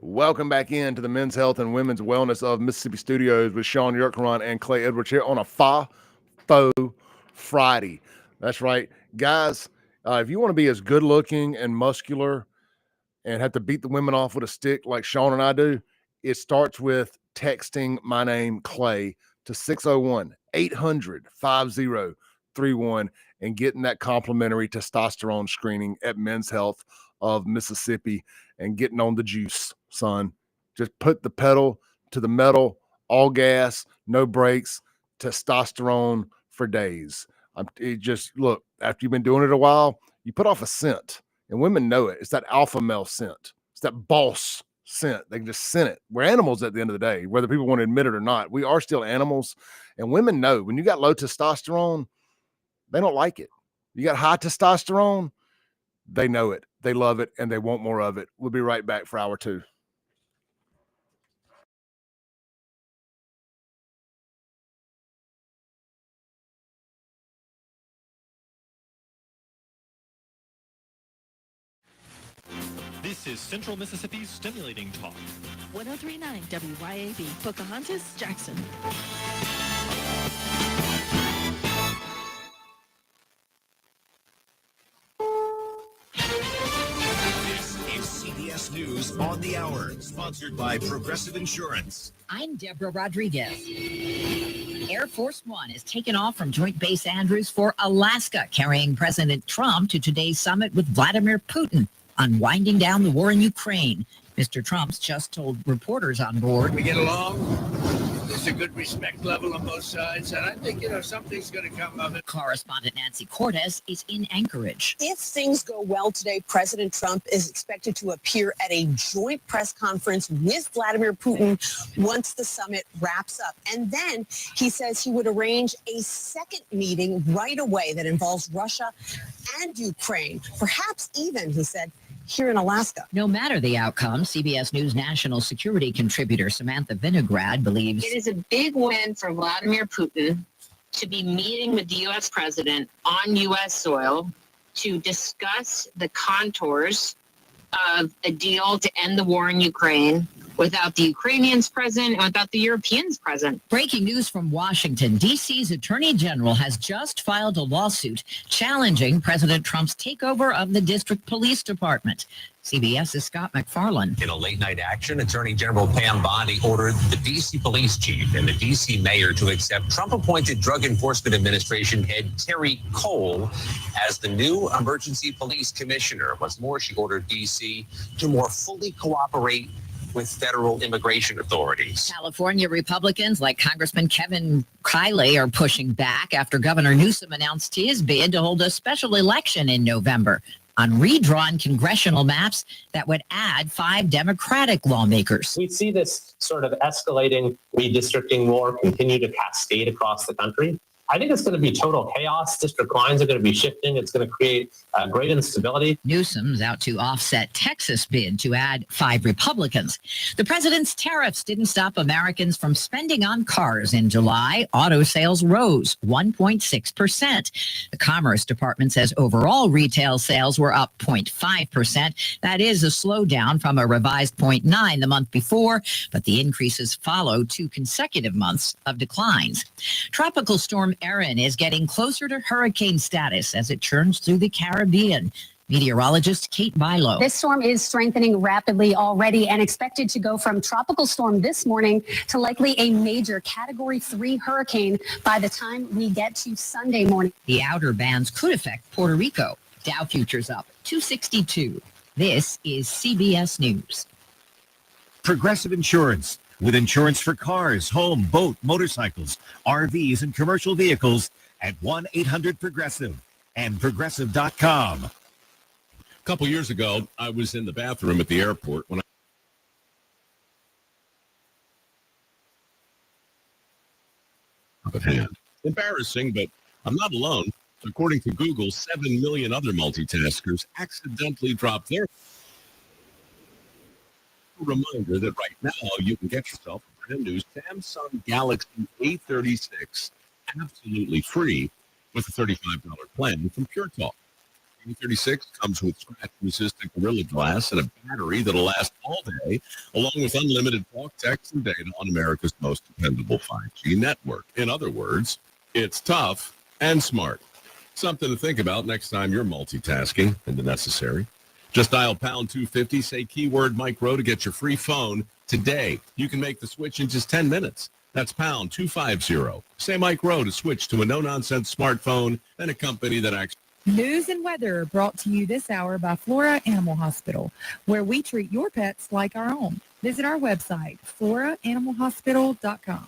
Welcome back into the Men's Health and Women's Wellness of Mississippi Studios with Shaun YURTKURAN and Clay Edwards here on a Faux Friday. That's right. Guys, if you want to be as good looking and muscular and have to beat the women off with a stick like Shaun and I do, it starts with texting my name, Clay, to 601-800-5031 and getting that complimentary testosterone screening at Men's Health of Mississippi and getting on the juice, son. Just put the pedal to the metal, all gas, no brakes, testosterone for days. Look, after you've been doing it a while, you put off a scent, and women know it. It's that alpha male scent. It's that boss scent. They can just scent it. We're animals at the end of the day, whether people want to admit it or not. We are still animals, and women know when you got low testosterone, they don't like it. You got high testosterone, they know it. They love it, and they want more of it. We'll be right back for hour two. This is Central Mississippi's Stimulating Talk. 1039 WYAB, Pocahontas, Jackson. This is CBS News on the Hour, sponsored by Progressive Insurance. I'm Deborah Rodriguez. Air Force One is taken off from Joint Base Andrews for Alaska, carrying President Trump to today's summit with Vladimir Putin on winding down the war in Ukraine. Mr. Trump's just told reporters on board. We get along. There's a good respect level on both sides, and I think, something's going to come of it. Correspondent Nancy Cortez is in Anchorage. If things go well today, President Trump is expected to appear at a joint press conference with Vladimir Putin once the summit wraps up. And then he says he would arrange a second meeting right away that involves Russia and Ukraine. Perhaps even, he said, here in Alaska. No matter the outcome, CBS News national security contributor Samantha Vinograd believes it is a big win for Vladimir Putin to be meeting with the U.S. president on U.S. soil to discuss the contours of a deal to end the war in Ukraine without the Ukrainians present and without the Europeans present. Breaking news from Washington. D.C.'s Attorney General has just filed a lawsuit challenging President Trump's takeover of the District Police Department. CBS's Scott McFarland. In a late-night action, Attorney General Pam Bondi ordered the D.C. police chief and the D.C. mayor to accept Trump-appointed Drug Enforcement Administration head Terry Cole as the new emergency police commissioner. What's more, she ordered D.C. to more fully cooperate with federal immigration authorities. California Republicans like Congressman Kevin Kiley are pushing back after Governor Newsom announced his bid to hold a special election in November on redrawn congressional maps that would add 5 Democratic lawmakers. We see this sort of escalating redistricting war continue to cascade across the country. I think it's going to be total chaos. District lines are going to be shifting. It's going to create great instability. Newsom's out to offset Texas bid to add 5 Republicans. The president's tariffs didn't stop Americans from spending on cars in July. Auto sales rose 1.6%. The Commerce Department says overall retail sales were up 0.5%. That is a slowdown from a revised 0.9 the month before, but the increases follow 2 consecutive months of declines. Tropical storm Erin is getting closer to hurricane status as it churns through the Caribbean. Meteorologist Kate Bilo. This storm is strengthening rapidly already and expected to go from tropical storm this morning to likely a major Category 3 hurricane by the time we get to Sunday morning. The outer bands could affect Puerto Rico. Dow futures up 262. This is CBS News. Progressive Insurance. With insurance for cars, home, boat, motorcycles, RVs, and commercial vehicles at 1-800-PROGRESSIVE and Progressive.com. A couple years ago, I was in the bathroom at the airport when at hand. Embarrassing, but I'm not alone. According to Google, 7 million other multitaskers accidentally dropped their reminder that right now you can get yourself a brand new Samsung Galaxy A36 absolutely free with a $35 plan from Pure Talk. E36 comes with scratch-resistant Gorilla Glass and a battery that'll last all day, along with unlimited talk, text, and data on America's most dependable 5G network. In other words, it's tough and smart. Something to think about next time you're multitasking into necessary. Just dial pound 250, say keyword Mike Rowe to get your free phone today. You can make the switch in just 10 minutes. That's pound 250. Say Mike Rowe to switch to a no-nonsense smartphone and a company that actually... News and weather brought to you this hour by Flora Animal Hospital, where we treat your pets like our own. Visit our website, floraanimalhospital.com.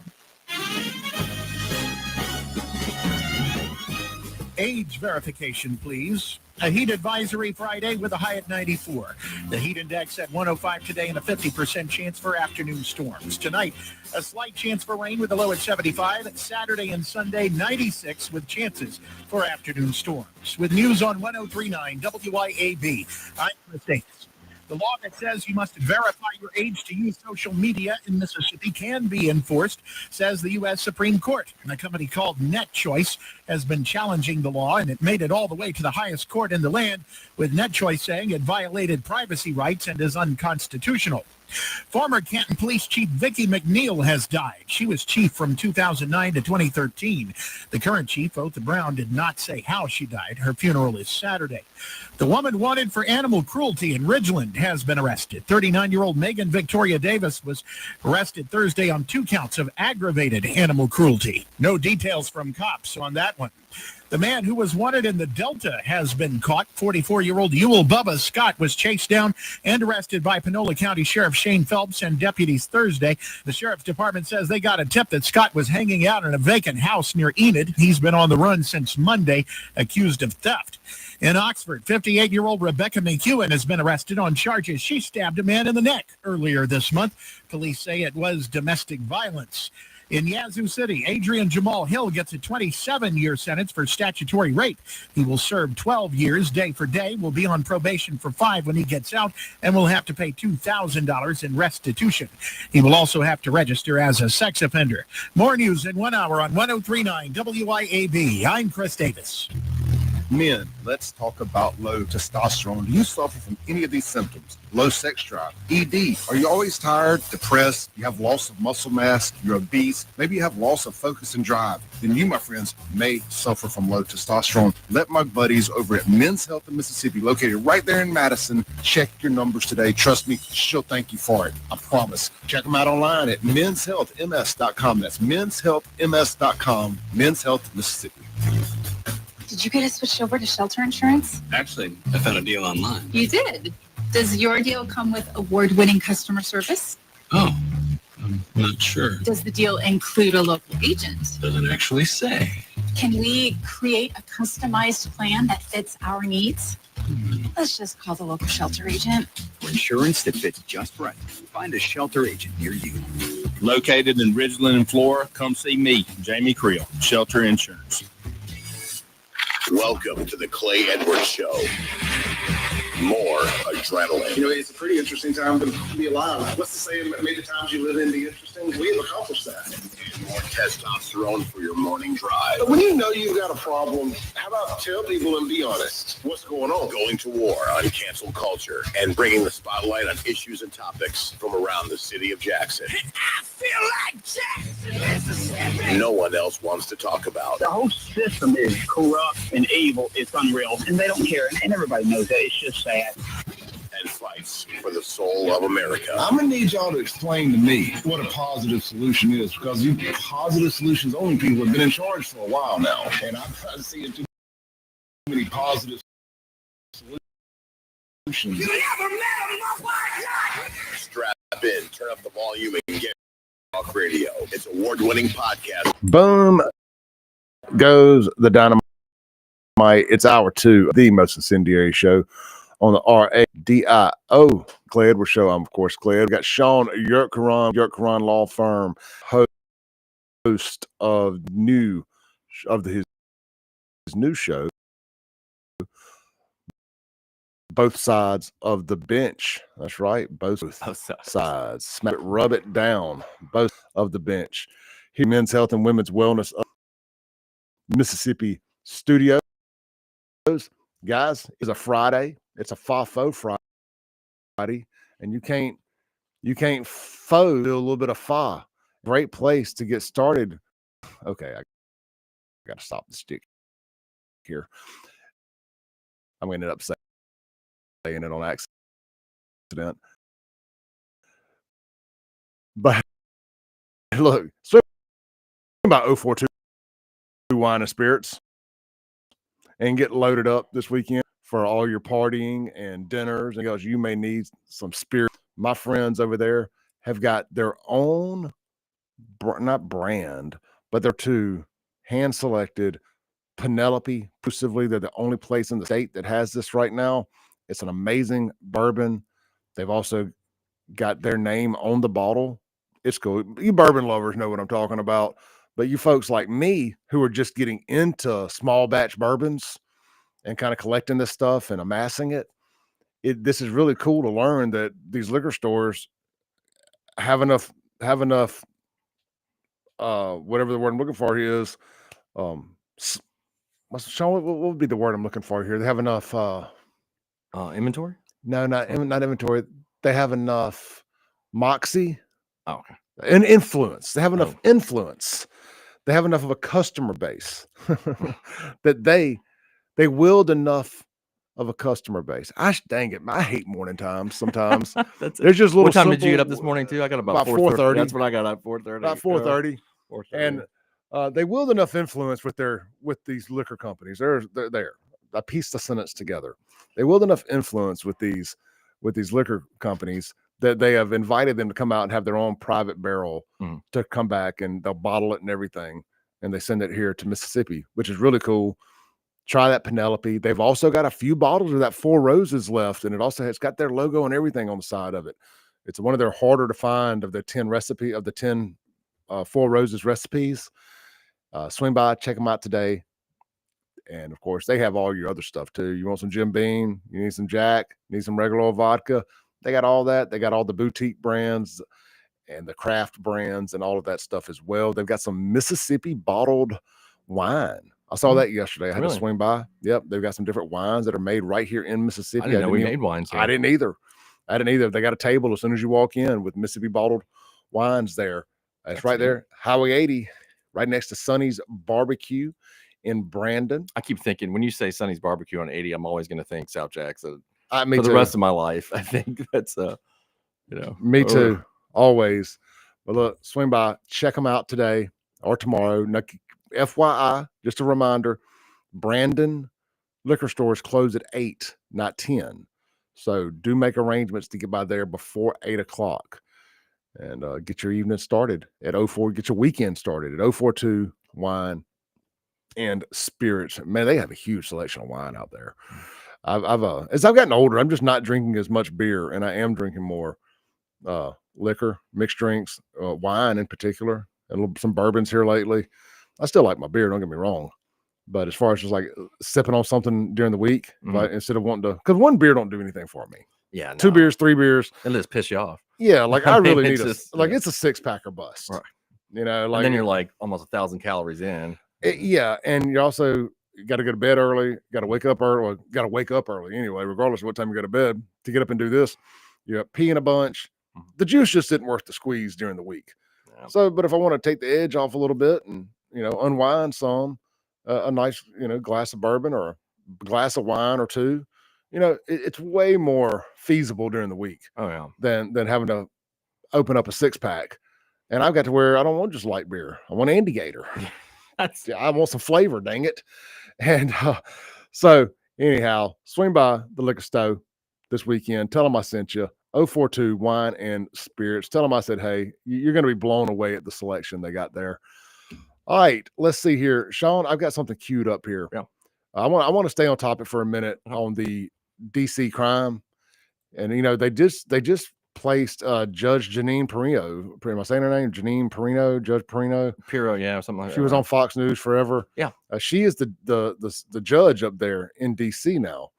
Age verification, please. A heat advisory Friday with a high at 94. The heat index at 105 today and a 50% chance for afternoon storms. Tonight, a slight chance for rain with a low at 75. Saturday and Sunday, 96 with chances for afternoon storms. With news on 103.9 WYAB, I'm Chris Davis. The law that says you must verify your age to use social media in Mississippi can be enforced, says the U.S. Supreme Court. And a company called NetChoice has been challenging the law, and it made it all the way to the highest court in the land, with NetChoice saying it violated privacy rights and is unconstitutional. Former Canton Police Chief Vicki McNeil has died. She was chief from 2009 to 2013. The current chief, Otha Brown, did not say how she died. Her funeral is Saturday. The woman wanted for animal cruelty in Ridgeland has been arrested. 39-year-old Megan Victoria Davis was arrested Thursday on 2 counts of aggravated animal cruelty. No details from cops on that one. The man who was wanted in the Delta has been caught. 44-year-old Ewell Bubba Scott was chased down and arrested by Panola County Sheriff Shane Phelps and deputies Thursday. The sheriff's department says they got a tip that Scott was hanging out in a vacant house near Enid. He's been on the run since Monday, accused of theft. In Oxford, 58-year-old Rebecca McEwen has been arrested on charges she stabbed a man in the neck earlier this month. Police say it was domestic violence. In Yazoo City, Adrian Jamal Hill gets a 27-year sentence for statutory rape. He will serve 12 years day for day, will be on probation for 5 when he gets out, and will have to pay $2,000 in restitution. He will also have to register as a sex offender. More news in 1 hour on 103.9 WYAB. I'm Chris Davis. Men, let's talk about low testosterone. Do you suffer from any of these symptoms? Low sex drive, ED. Are you always tired, depressed? You have loss of muscle mass? You're obese? Maybe you have loss of focus and drive? Then you, my friends, may suffer from low testosterone. Let my buddies over at Men's Health in Mississippi, located right there in Madison, check your numbers today. Trust me, she'll thank you for it. I promise. Check them out online at menshealthms.com. That's menshealthms.com. Men's Health Mississippi. Did you get us switched over to shelter insurance? Actually, I found a deal online. You did. Does your deal come with award-winning customer service? Oh, I'm not sure. Does the deal include a local agent? Doesn't actually say. Can we create a customized plan that fits our needs? Let's just call the local shelter agent. For insurance that fits just right, find a shelter agent near you. Located in Ridgeland and Flora, come see me, Jamie Creel, Shelter Insurance. Welcome to the Clay Edwards Show. More adrenaline. You know, it's a pretty interesting time to be alive. What's the saying? Many times you live in the interesting. We've accomplished that. And more testosterone for your morning drive. But when you know you've got a problem, how about tell people and be honest? What's going on? Going to war on cancel culture and bringing the spotlight on issues and topics from around the city of Jackson. I feel like Jackson, Mississippi. No one else wants to talk about. The whole system is corrupt and evil. It's unreal, and they don't care, and everybody knows that. It's just sad. And fights for the soul of America. I'm going to need y'all to explain to me what a positive solution is, because you positive solutions only people have been in charge for a while now, and I'm not seeing too many positive solutions. You never met him, Strap in, turn up the volume, and get off radio. It's award-winning podcast. Boom goes the dynamite. It's hour 2 of the most incendiary show on the RADIO Clay Edwards Show. I'm, of course, Clay. We've got SHAUN YURTKURAN Law Firm, host of his new show, Both Sides of the Bench. That's right, both sides. Smack it, rub it down. Both of the bench. Here, Men's Health and Women's Wellness of Mississippi Studios. guys, it's a Friday. It's a FAFO Friday, and you can't faux do a little bit of fa. Great place to get started. Okay, I got to stop the stick here. I'm going to end up saying it on accident. But look, swing by 042 Wine and Spirits and get loaded up this weekend for all your partying and dinners, because you may need some spirit. My friends over there have got their own, not brand, but they're two hand-selected Penelope exclusively. They're the only place in the state that has this right now. It's an amazing bourbon. They've also got their name on the bottle. It's cool. You bourbon lovers know what I'm talking about. But you folks like me who are just getting into small batch bourbons and kind of collecting this stuff and amassing it, this is really cool to learn that these liquor stores have enough whatever the word I'm looking for here is, Sean, what would be the word I'm looking for here? They have enough inventory? No, not inventory. They have enough moxie. Oh, okay. And influence. They have enough influence. They have enough of a customer base that they wield enough of a customer base. Dang it, I hate morning times sometimes. There's just little. What time did you get up this morning too? I got about 4:30. That's what I got at 4:30. About 4:30. And they wield enough influence with these liquor companies. They're there. I pieced the sentence together. They wield enough influence with these liquor companies that they have invited them to come out and have their own private barrel to come back, and they'll bottle it and everything, and they send it here to Mississippi, which is really cool. Try that Penelope. They've also got a few bottles of that Four Roses left, and it's got their logo and everything on the side of it. It's one of their harder to find of the 10 Four Roses recipes. Swing by, check them out today. And of course, they have all your other stuff too. You want some Jim Beam, you need some Jack, need some regular old vodka. They got all that. They got all the boutique brands and the craft brands and all of that stuff as well. They've got some Mississippi bottled wine. I saw that yesterday. I had to swing by. Yep. They've got some different wines that are made right here in Mississippi. I didn't know we made wines here. I didn't either. They got a table as soon as you walk in with Mississippi bottled wines there. That's right there. Highway 80, right next to Sonny's Barbecue in Brandon. I keep thinking when you say Sonny's Barbecue on 80, I'm always going to think South Jackson for the rest of my life. I think that's me too, always. But look, swing by, check them out today or tomorrow. Now, FYI, just a reminder, Brandon liquor stores close at 8, not 10. So do make arrangements to get by there before 8 o'clock and get your evening started at 04. Get your weekend started at 042 Wine and Spirits. Man, they have a huge selection of wine out there. As I've gotten older, I'm just not drinking as much beer, and I am drinking more liquor, mixed drinks, wine in particular, and some bourbons here lately. I still like my beer, don't get me wrong, but as far as just like sipping on something during the week, like instead of wanting to, because one beer don't do anything for me. Yeah, 2 beers, 3 beers, it'll just piss you off. Yeah, like I really need it's a 6-pack or bust. Right. You know, like and then you're like almost 1,000 calories in. Yeah, and you also got to go to bed early, got to wake up early, anyway, regardless of what time you go to bed to get up and do this. You're peeing a bunch. The juice just isn't worth the squeeze during the week. Yeah. So, but if I want to take the edge off a little bit and, unwind some, a nice, glass of bourbon or a glass of wine or two, it's way more feasible during the week. Oh, yeah. Than having to open up a 6-pack. And I've got to where I don't want just light beer. I want Andy Gator. I want some flavor, dang it. And so anyhow, swing by the liquor store this weekend. Tell them I sent you. 042 Wine and Spirits. Tell them I said, hey, you're going to be blown away at the selection they got there. All right, let's see here. Sean, I've got something queued up here. Yeah. I want to stay on topic for a minute on the DC crime. And, they just placed Judge Janine Perino. Am I saying her name? Janine Perino, Judge Perino. Piro, yeah, something like that. She was on Fox News forever. Yeah. She is the judge up there in DC now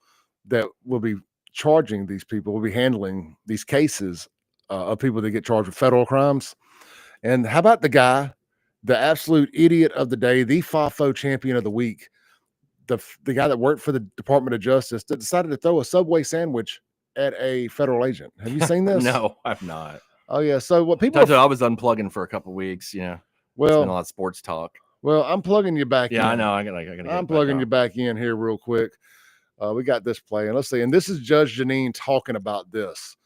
that will be charging these people, will be handling these cases of people that get charged with federal crimes. And how about the guy, the absolute idiot of the day, the FAFO champion of the week, the guy that worked for the Department of Justice that decided to throw a Subway sandwich at a federal agent. Have you seen this? No, I've not. Oh yeah. So what people? I was unplugging for a couple weeks. It's been a lot of sports talk. Well, I'm plugging you back in. Yeah, I know. I gotta I'm plugging you back in here real quick. We got this playing. Let's see. And this is Judge Janine talking about this.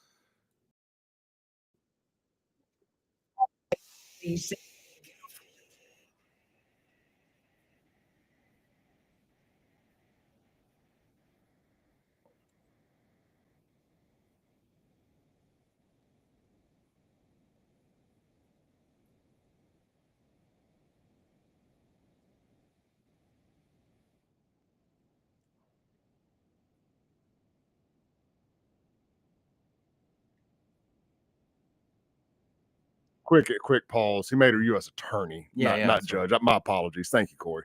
Quick pause. He made her U.S. attorney, not judge. My apologies. Thank you, Corey.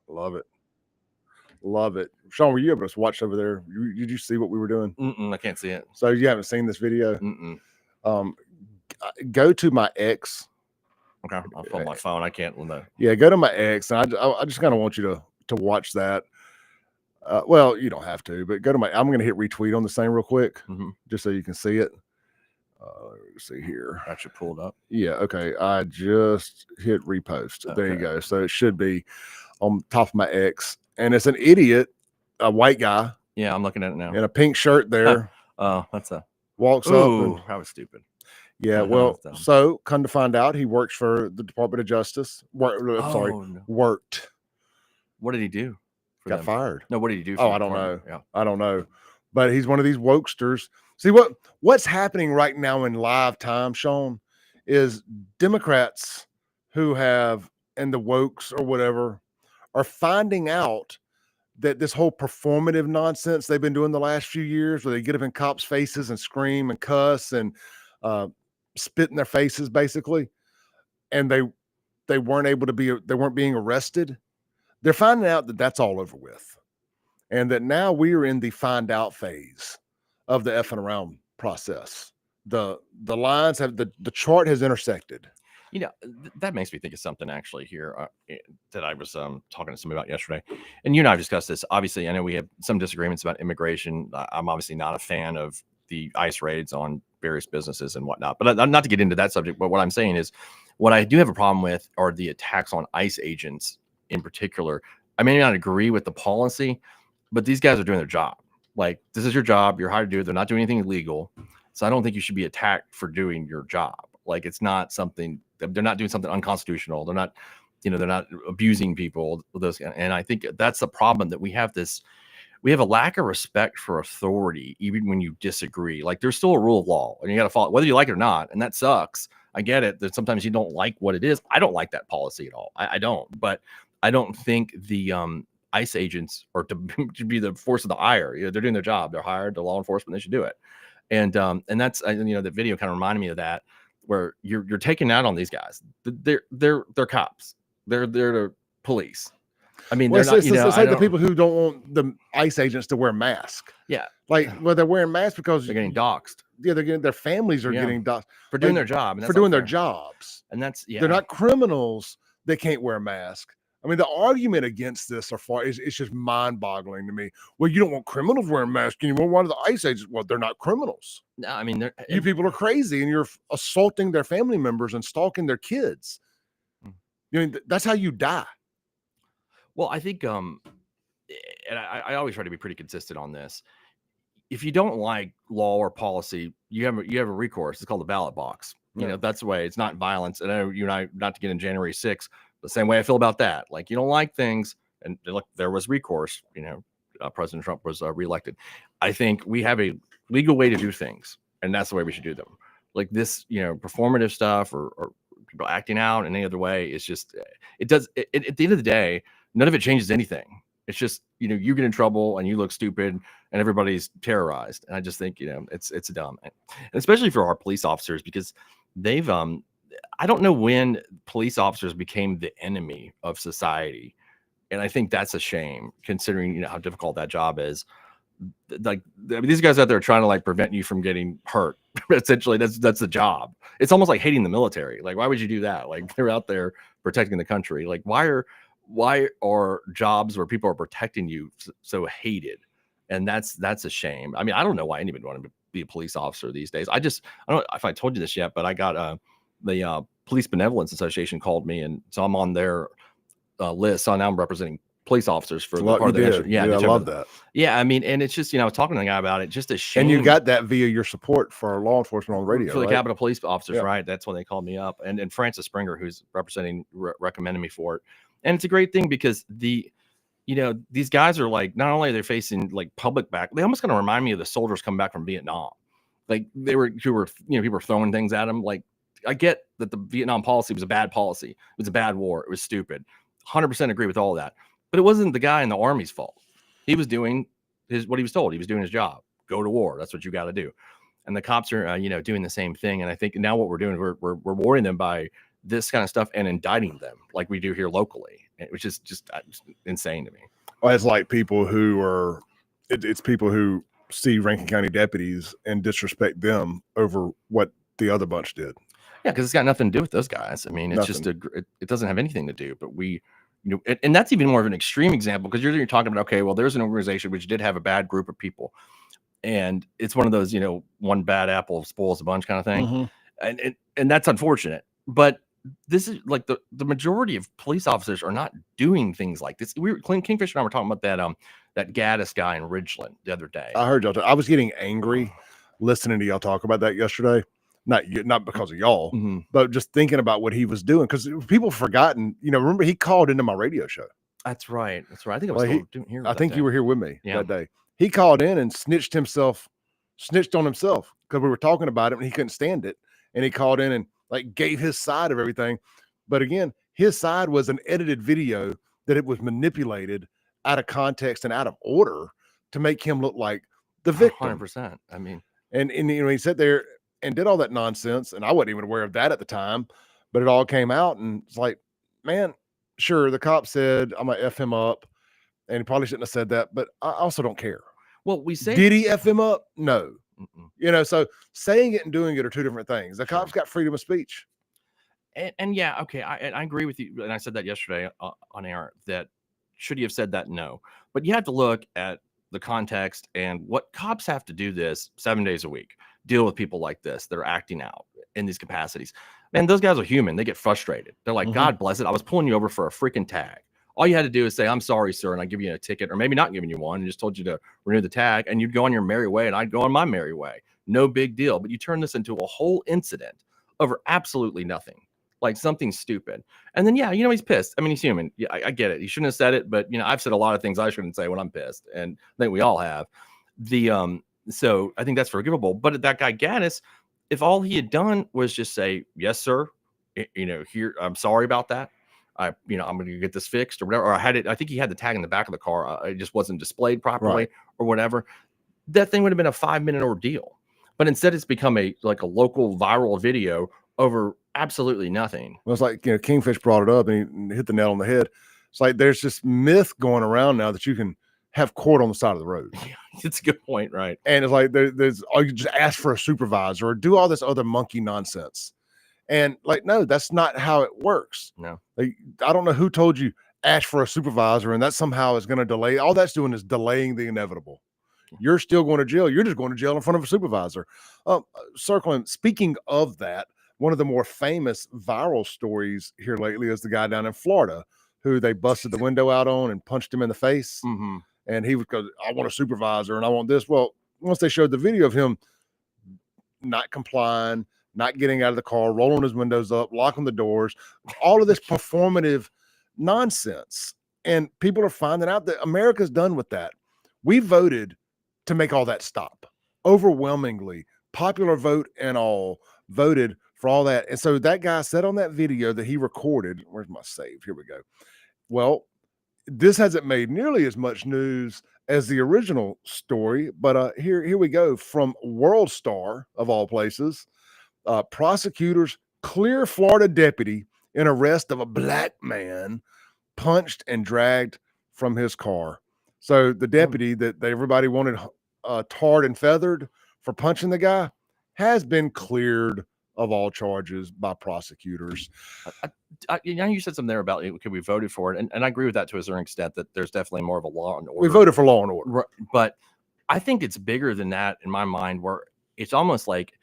Love it. Love it. Sean, were you able to watch over there? Did you see what we were doing? I can't see it. So you haven't seen this video? Go to my X. Okay, I'll pull my phone. I can't. Yeah, go to my X, and I just kind of want you to watch that. Well, you don't have to, but go to my. I'm going to hit retweet on the same real quick, just so you can see it. Let's see here. I should pull it up. Yeah. Okay. I just hit repost. Okay. There you go. So it should be on top of my X, and it's an idiot, a white guy. Yeah, I'm looking at it now. In a pink shirt there. Oh, that's a walks up. And, that was stupid. Yeah. Well, so come to find out, he works for the Department of Justice. Worked. What did he do? Got fired. No, what did he do? I don't know. Yeah. I don't know. But he's one of these wokesters. See what's happening right now in live time, Sean, is Democrats who have, and the wokes or whatever, are finding out that this whole performative nonsense they've been doing the last few years, where they get up in cops' faces and scream and cuss and spit in their faces, basically, and they weren't being arrested. They're finding out that that's all over with, and that now we are in the find out phase of the effing around process. The lines have the chart has intersected. That makes me think of something actually here that I was talking to somebody about yesterday, and you and I have discussed this. Obviously, I know we have some disagreements about immigration. I'm obviously not a fan of the ICE raids on various businesses and whatnot, but not to get into that subject. But what I'm saying is, what I do have a problem with are the attacks on ICE agents in particular. I may not agree with the policy, but these guys are doing their job. Like, this is your job. You're hired to do it. They're not doing anything illegal. So I don't think you should be attacked for doing your job. Like, it's not something, they're not doing something unconstitutional. They're not, they're not abusing people. And I think that's the problem, that we have a lack of respect for authority, even when you disagree. Like, there's still a rule of law and you got to follow it, whether you like it or not. And that sucks. I get it that sometimes you don't like what it is. I don't like that policy at all. I don't, but I don't think the, ICE agents are to be the force of the ire. They're doing their job. They're hired, the law enforcement. They should do it. And that's, the video kind of reminded me of that, where you're taking out on these guys. They're cops. They're the police. I mean, they're not. It's like the people who don't want the ICE agents to wear masks. Yeah, they're wearing masks because they're getting doxxed. Yeah, their families are getting doxxed for doing their job. For doing their jobs, and that's they're not criminals. They can't wear a mask. I mean, the argument against this it's just mind-boggling to me. Well, you don't want criminals wearing masks, and you want one of the ICE agents. Well, they're not criminals. No, I mean, you people are crazy, and you're assaulting their family members and stalking their kids. That's how you die. Well, I think, and I always try to be pretty consistent on this. If you don't like law or policy, you have a recourse. It's called the ballot box. That's the way. It's not violence. And I know you and I, not to get in January 6th, the same way I feel about that. Like, you don't like things, and look, there was recourse. President Trump was reelected. I think we have a legal way to do things, and that's the way we should do them. Like this, performative stuff or people acting out in any other way. It's just, at the end of the day, none of it changes anything. It's just, you get in trouble and you look stupid and everybody's terrorized. And I just think, it's dumb. And especially for our police officers, because they've, I don't know when police officers became the enemy of society. And I think that's a shame, considering, how difficult that job is. Like, I mean, these guys out there are trying to prevent you from getting hurt. Essentially, that's the job. It's almost like hating the military. Like, why would you do that? Like, they're out there protecting the country. Like, why are jobs where people are protecting you so hated? And that's a shame. I mean, I don't know why anybody would want to be a police officer these days. I don't know if I told you this yet, but I got the Police Benevolence Association called me, and so I'm on their list. So now I'm representing police officers for the part of the yeah, I love that. Yeah, I mean, and it's just, I was talking to the guy about it, just a shame. And you got that via your support for law enforcement on the radio, for the right? Capitol Police officers, right? That's when they called me up, and Francis Springer, who's representing, recommended me for it. And it's a great thing because these guys are not only are they facing public back, they almost kind of remind me of the soldiers coming back from Vietnam. People were throwing things at them. I get that the Vietnam policy was a bad policy. It was a bad war. It was stupid. 100% agree with all of that. But it wasn't the guy in the Army's fault. He was doing what he was told. He was doing his job. Go to war. That's what you got to do. And the cops are, doing the same thing. And I think now what we're doing, we're rewarding them by this kind of stuff and indicting them like we do here locally, which is just insane to me. Well, it's like people who are, it's people who see Rankin County deputies and disrespect them over what the other bunch did. Yeah, because it's got nothing to do with those guys. I mean, it's just it doesn't have anything to do. But we, and that's even more of an extreme example, because you're talking about, okay, well, there's an organization which did have a bad group of people, and it's one of those, one bad apple spoils a bunch kind of thing, and that's unfortunate. But this is the majority of police officers are not doing things like this. Kingfish and I were talking about that Gaddis guy in Ridgeland the other day. I heard y'all. I was getting angry listening to y'all talk about that yesterday. Not because of y'all, but just thinking about what he was doing, because people forgotten. Remember he called into my radio show. That's right. That's right. I think I was here. I think you were here with me that day. He called in and snitched on himself because we were talking about it and he couldn't stand it, and he called in and gave his side of everything. But again, his side was an edited video that it was manipulated out of context and out of order to make him look like the victim. 100%. I mean, and he sat there and did all that nonsense, and I wasn't even aware of that at the time, but it all came out, and it's like, man, sure, the cop said I'm gonna F him up, and he probably shouldn't have said that, but I also don't care. Well, we say, did he F him up? No. So saying it and doing it are two different things. The cops got freedom of speech. And yeah, okay, I agree with you, and I said that yesterday on air, that should he have said that? No. But you have to look at the context and what cops have to do this 7 days a week. Deal with people like this that are acting out in these capacities. Man, those guys are human. They get frustrated. They're like, God bless it, I was pulling you over for a freaking tag. All you had to do is say, I'm sorry, sir, and I give you a ticket, or maybe not giving you one, and just told you to renew the tag, and you'd go on your merry way, and I'd go on my merry way. No big deal. But you turn this into a whole incident over absolutely nothing, like something stupid. And then, he's pissed. I mean, he's human. Yeah, I get it. He shouldn't have said it, but I've said a lot of things I shouldn't say when I'm pissed, and I think we all have. So I think that's forgivable. But that guy Gaddis, if all he had done was just say, yes, sir, here, I'm sorry about that. I'm going to get this fixed or whatever. Or I think he had the tag in the back of the car. It just wasn't displayed properly or whatever. That thing would have been a 5-minute ordeal. But instead it's become a local viral video over absolutely nothing. Well, it's like, Kingfish brought it up and he hit the nail on the head. It's like, there's this myth going around now that you can have court on the side of the road. It's a good point, right? And it's like there's you just ask for a supervisor or do all this other monkey nonsense. And no, that's not how it works. No. I don't know who told you ask for a supervisor and that somehow is going to delay. All that's doing is delaying the inevitable. You're still going to jail. You're just going to jail in front of a supervisor. Speaking of that, one of the more famous viral stories here lately is the guy down in Florida who they busted the window out on and punched him in the face. And he would go, I want a supervisor and I want this. Well, once they showed the video of him not complying, not getting out of the car, rolling his windows up, locking the doors, all of this performative nonsense. And people are finding out that America's done with that. We voted to make all that stop. Overwhelmingly, popular vote and all, voted for all that. And so that guy said on that video that he recorded, where's my save? Here we go. Well, this hasn't made nearly as much news as the original story, but here we go from World Star of all places. Prosecutors clear Florida deputy in arrest of a black man punched and dragged from his car. So the deputy that everybody wanted tarred and feathered for punching the guy has been cleared of all charges by prosecutors. You said something there about could we voted for it, and I agree with that to a certain extent that there's definitely more of a law and order. We voted for law and order, but I think it's bigger than that in my mind, where it's almost like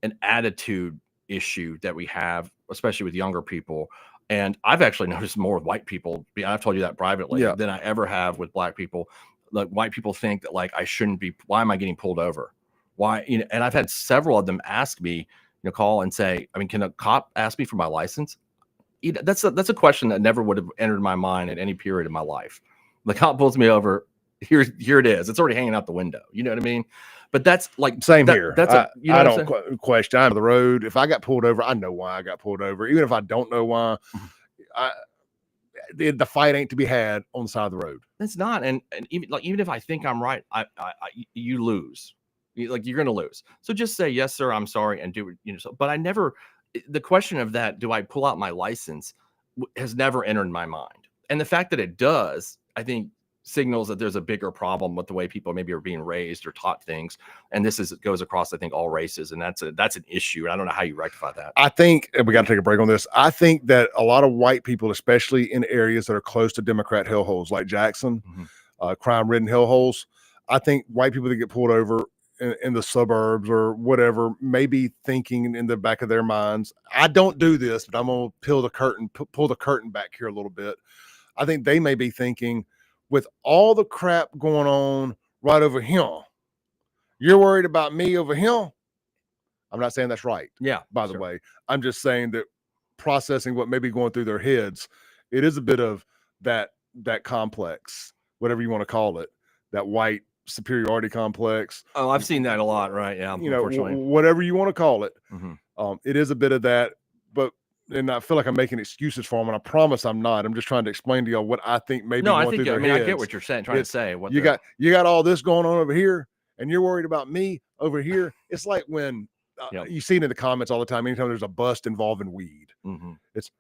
an attitude issue that we have, especially with younger people. And I've actually noticed more with white people. I've told you that privately than I ever have with black people. Like white people think that like I shouldn't be. Why am I getting pulled over? Why? And I've had several of them ask me, call and say, I mean, can a cop ask me for my license? That's a question that never would have entered my mind at any period of my life. The cop pulls me over. Here it is. It's already hanging out the window. You know what I mean? But that's like same here. That's I don't question. I'm on the road. If I got pulled over, I know why I got pulled over. Even if I don't know why, the fight ain't to be had on the side of the road. It's not. And even if I think I'm right, you lose. You're going to lose. So just say yes, sir. I'm sorry, and do it. So, but I never. The question of that, do I pull out my license, has never entered my mind. And the fact that it does, I think, signals that there's a bigger problem with the way people maybe are being raised or taught things. And this goes across, I think, all races. And that's an issue. And I don't know how you rectify that. I think, and we got to take a break on this. I think that a lot of white people, especially in areas that are close to Democrat hellholes like Jackson, crime-ridden hellholes, I think white people that get pulled over in the suburbs or whatever, maybe thinking in the back of their minds, I don't do this, but I'm going to pull the curtain back here a little bit. I think they may be thinking, with all the crap going on right over here, you're worried about me over here? I'm not saying that's right. Yeah. By the way, I'm just saying that processing what may be going through their heads, it is a bit of that complex, whatever you want to call it, that white superiority complex. Oh, I've seen that a lot, right? Yeah, unfortunately. Whatever you want to call it. Mm-hmm. It is a bit of that, and I feel like I'm making excuses for them, and I promise I'm not. I'm just trying to explain to y'all what I think maybe going through their heads. I get what you're saying, trying to say. You got all this going on over here, and you're worried about me over here. It's like when you see it in the comments all the time. Anytime there's a bust involving weed, it's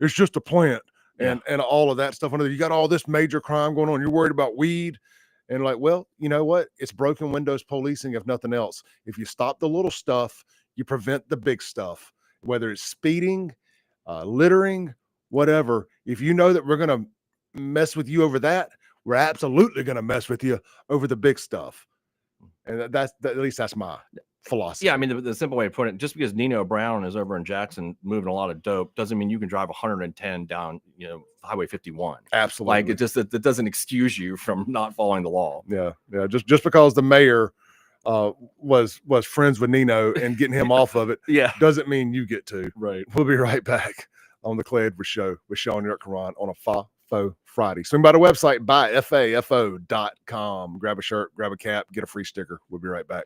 just a plant and all of that stuff. You got all this major crime going on. You're worried about weed. And like, well, you know what? It's broken windows policing, if nothing else. If you stop the little stuff, you prevent the big stuff, whether it's speeding, littering, whatever. If you know that we're going to mess with you over that, we're absolutely going to mess with you over the big stuff. And at least that's my philosophy. Yeah, I mean, the simple way to put it, just because Nino Brown is over in Jackson moving a lot of dope doesn't mean you can drive 110 down, Highway 51. Absolutely. Like that doesn't excuse you from not following the law. Yeah. Just because the mayor was friends with Nino and getting him off of it, doesn't mean you get to. Right. We'll be right back on the Clay Edwards Show with SHAUN YURTKURAN on a FAFO Friday. Swing by the website, buyfafo.com. Grab a shirt, grab a cap, get a free sticker. We'll be right back.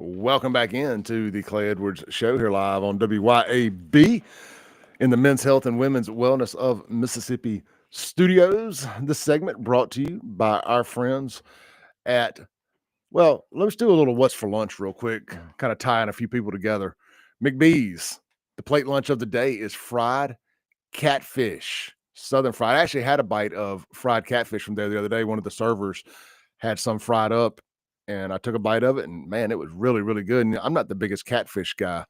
Welcome back into the Clay Edwards Show here live on WYAB in the Men's Health and Women's Wellness of Mississippi studios. This segment brought to you by our friends at, well, let's do a little what's for lunch real quick, kind of tying a few people together. McBee's, the plate lunch of the day is fried catfish, southern fried. I actually had a bite of fried catfish from there the other day. One of the servers had some fried up, and I took a bite of it, and man, it was really, really good. And I'm not the biggest catfish guy,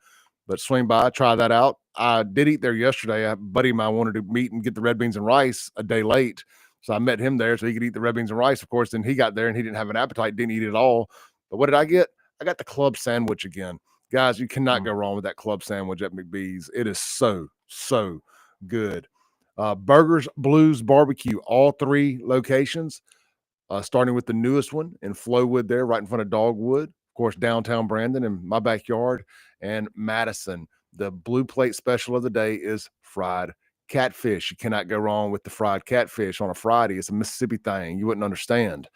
but swing by, try that out. I did eat there yesterday. A buddy of mine wanted to meet and get the red beans and rice a day late, so I met him there so he could eat the red beans and rice. Of course, then he got there and he didn't have an appetite, didn't eat it all. But what did I get? I got the club sandwich again. Guys, you cannot go wrong with that club sandwich at McBee's. It is so, so good. Burgers, Blues, Barbecue, all 3 locations. Starting with the newest one in Flowood there, right in front of Dogwood. Of course, downtown Brandon in my backyard. And Madison. The blue plate special of the day is fried catfish. You cannot go wrong with the fried catfish on a Friday. It's a Mississippi thing. You wouldn't understand.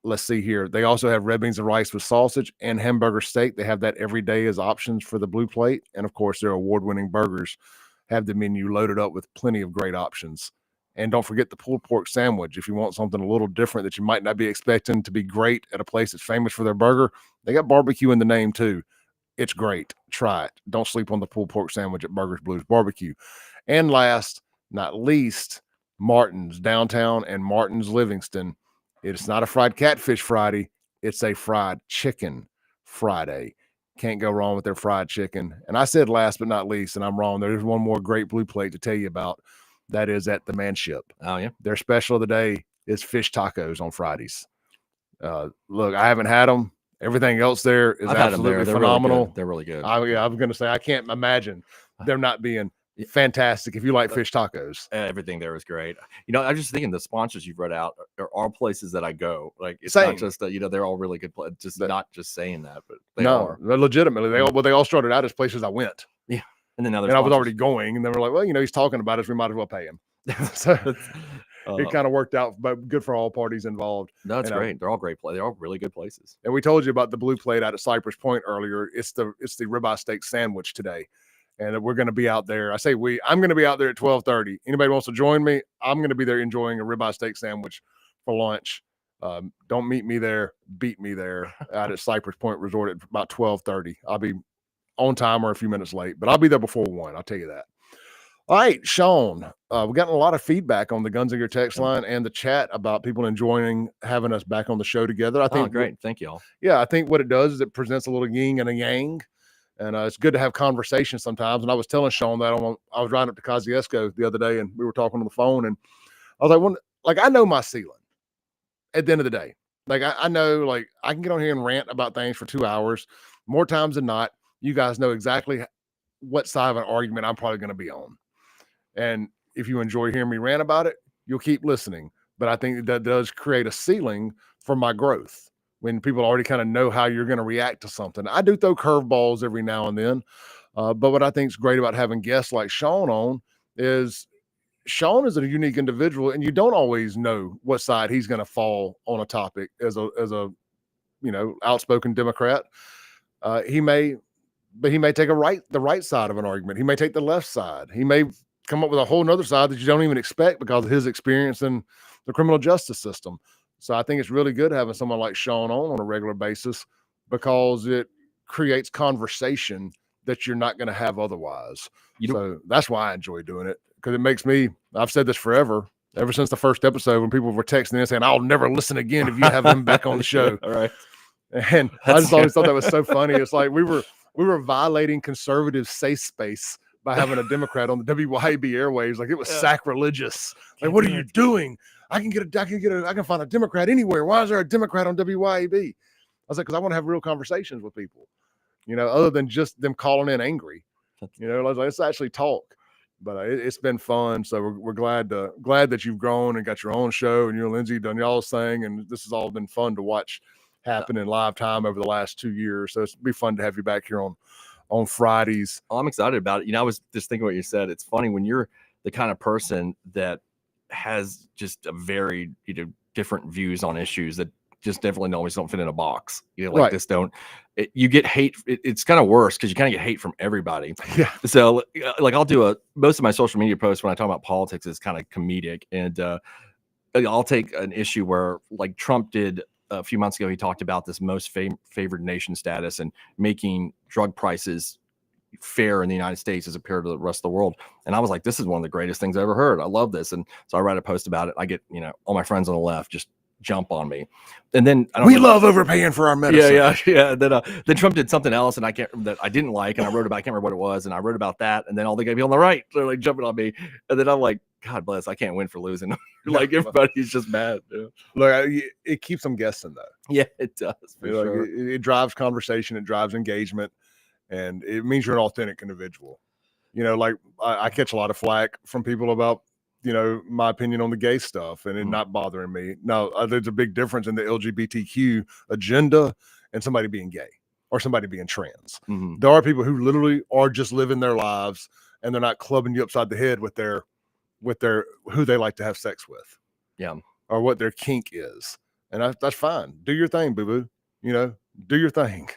Let's see here. They also have red beans and rice with sausage and hamburger steak. They have that every day as options for the blue plate. And, of course, their award-winning burgers have the menu loaded up with plenty of great options. And don't forget the pulled pork sandwich. If you want something a little different that you might not be expecting to be great at a place that's famous for their burger, they got barbecue in the name too. It's great. Try it. Don't sleep on the pulled pork sandwich at Burgers, Blues, Barbecue. And last, not least, Martin's downtown and Martin's Livingston. It's not a fried catfish Friday. It's a fried chicken Friday. Can't go wrong with their fried chicken. And I said last but not least, and I'm wrong. There's one more great blue plate to tell you about. That is at the Manship. Oh, yeah. Their special of the day is fish tacos on Fridays. Look, I haven't had them. Everything else there is absolutely phenomenal. They're really good. I was going to say, I can't imagine them not being fantastic if you like fish tacos. Everything there is great. I was just thinking the sponsors you've read out are all places that I go. Like, it's Same. not just that, they're all really good. Just not just saying that, but they No, are. they're legitimately. They all started out as places I went. Yeah. And then now I was already going, and they were like, well, he's talking about us. We might as well pay him. So it kind of worked out, but good for all parties involved. That's great. They're all great. They're all really good places. And we told you about the blue plate out at Cypress Point earlier. It's the ribeye steak sandwich today. And we're going to be out there. I say I'm going to be out there at 12:30. Anybody wants to join me? I'm going to be there enjoying a ribeye steak sandwich for lunch. Don't meet me there. Beat me there out at Cypress Point Resort at about 12:30. I'll be on time or a few minutes late, but I'll be there before 1. I'll tell you that. All right, Sean, we've gotten a lot of feedback on the Guns in Your text line and the chat about people enjoying having us back on the show together. I think great. Thank you all. Yeah, I think what it does is it presents a little yin and a yang, and it's good to have conversations sometimes. And I was telling Sean that I was riding up to Kosciuszko the other day, and we were talking on the phone, and I was like, I know my ceiling at the end of the day. Like, I know, like, I can get on here and rant about things for 2 hours. More times than not, you guys know exactly what side of an argument I'm probably going to be on. And if you enjoy hearing me rant about it, you'll keep listening. But I think that does create a ceiling for my growth when people already kind of know how you're going to react to something. I do throw curveballs every now and then. But what I think is great about having guests like Sean on is Sean is a unique individual, and you don't always know what side he's going to fall on a topic as a outspoken Democrat. He may take the right side of an argument. He may take the left side. He may come up with a whole nother side that you don't even expect because of his experience in the criminal justice system. So I think it's really good having someone like Sean on a regular basis because it creates conversation that you're not going to have otherwise. So that's why I enjoy doing it, because it makes me, I've said this forever, ever since the first episode when people were texting in saying, I'll never listen again if you have him back on the show. All right. And I just always thought that was so funny. It's like we were violating conservative safe space by having a Democrat on the WYAB airwaves. Like, it was sacrilegious. Like, what are you doing? I can find a Democrat anywhere. Why is there a Democrat on WYAB? I was like, because I want to have real conversations with people, other than just them calling in angry. Let's actually talk. But it's been fun. So we're glad that you've grown and got your own show, and you and Lindsay done y'all's thing, and this has all been fun to watch happen in live time over the last 2 years. So it'll be fun to have you back here on Fridays. Oh, I'm excited about it. I was just thinking what you said. It's funny when you're the kind of person that has just a very, different views on issues that just definitely always don't fit in a box. Like Right. this don't. You get hate. It's kind of worse because you kind of get hate from everybody. Yeah. So like I'll do most of my social media posts when I talk about politics is kind of comedic, and I'll take an issue where like Trump did a few months ago. He talked about this most favored nation status and making drug prices fair in the United States as compared to the rest of the world. And I was like, this is one of the greatest things I ever heard. I love this. And so I write a post about it. I get, all my friends on the left just jump on me. And then we love overpaying for our medicine. Yeah. Then Trump did something else that I didn't like. And I wrote about, I can't remember what it was. And I wrote about that. And then all the guys on the right, they're like jumping on me. And then I'm like, God bless, I can't win for losing. Like everybody's just mad. Look, it keeps them guessing though. Yeah, it does. For sure. It drives conversation. It drives engagement. And it means you're an authentic individual. Like I catch a lot of flack from people about, my opinion on the gay stuff and it not bothering me. Now, there's a big difference in the LGBTQ agenda and somebody being gay or somebody being trans. Mm-hmm. There are people who literally are just living their lives and they're not clubbing you upside the head with their who they like to have sex with. Yeah. Or what their kink is. And that's fine. Do your thing, boo-boo. Do your thing.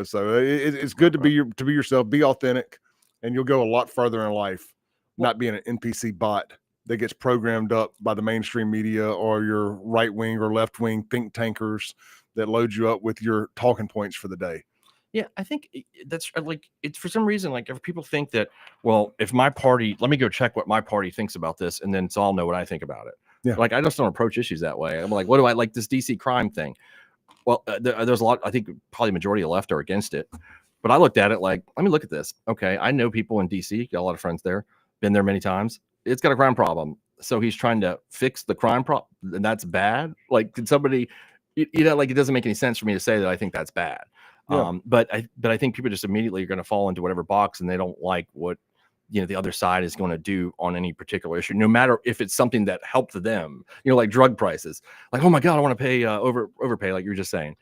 So it's good to be yourself, be authentic, and you'll go a lot further in life, not being an NPC bot that gets programmed up by the mainstream media or your right wing or left wing think tankers that load you up with your talking points for the day. Yeah, I think that's like it's for some reason, like if people think that, well, if my party, let me go check what my party thinks about this, and then so I'll know what I think about it. Yeah. Like I just don't approach issues that way. I'm like, what do I like this DC crime thing? Well, there's a lot. I think probably majority of left are against it, but I looked at it like, let me look at this. Okay, I know people in DC, got a lot of friends there, been there many times. It's got a crime problem, so he's trying to fix the crime problem, and that's bad. Like, did somebody, like it doesn't make any sense for me to say that I think that's bad. Yeah. But I think people just immediately are going to fall into whatever box, and they don't like what the other side is going to do on any particular issue, no matter if it's something that helped them, like drug prices. Like, oh my God, I want to pay overpay, like you were just saying.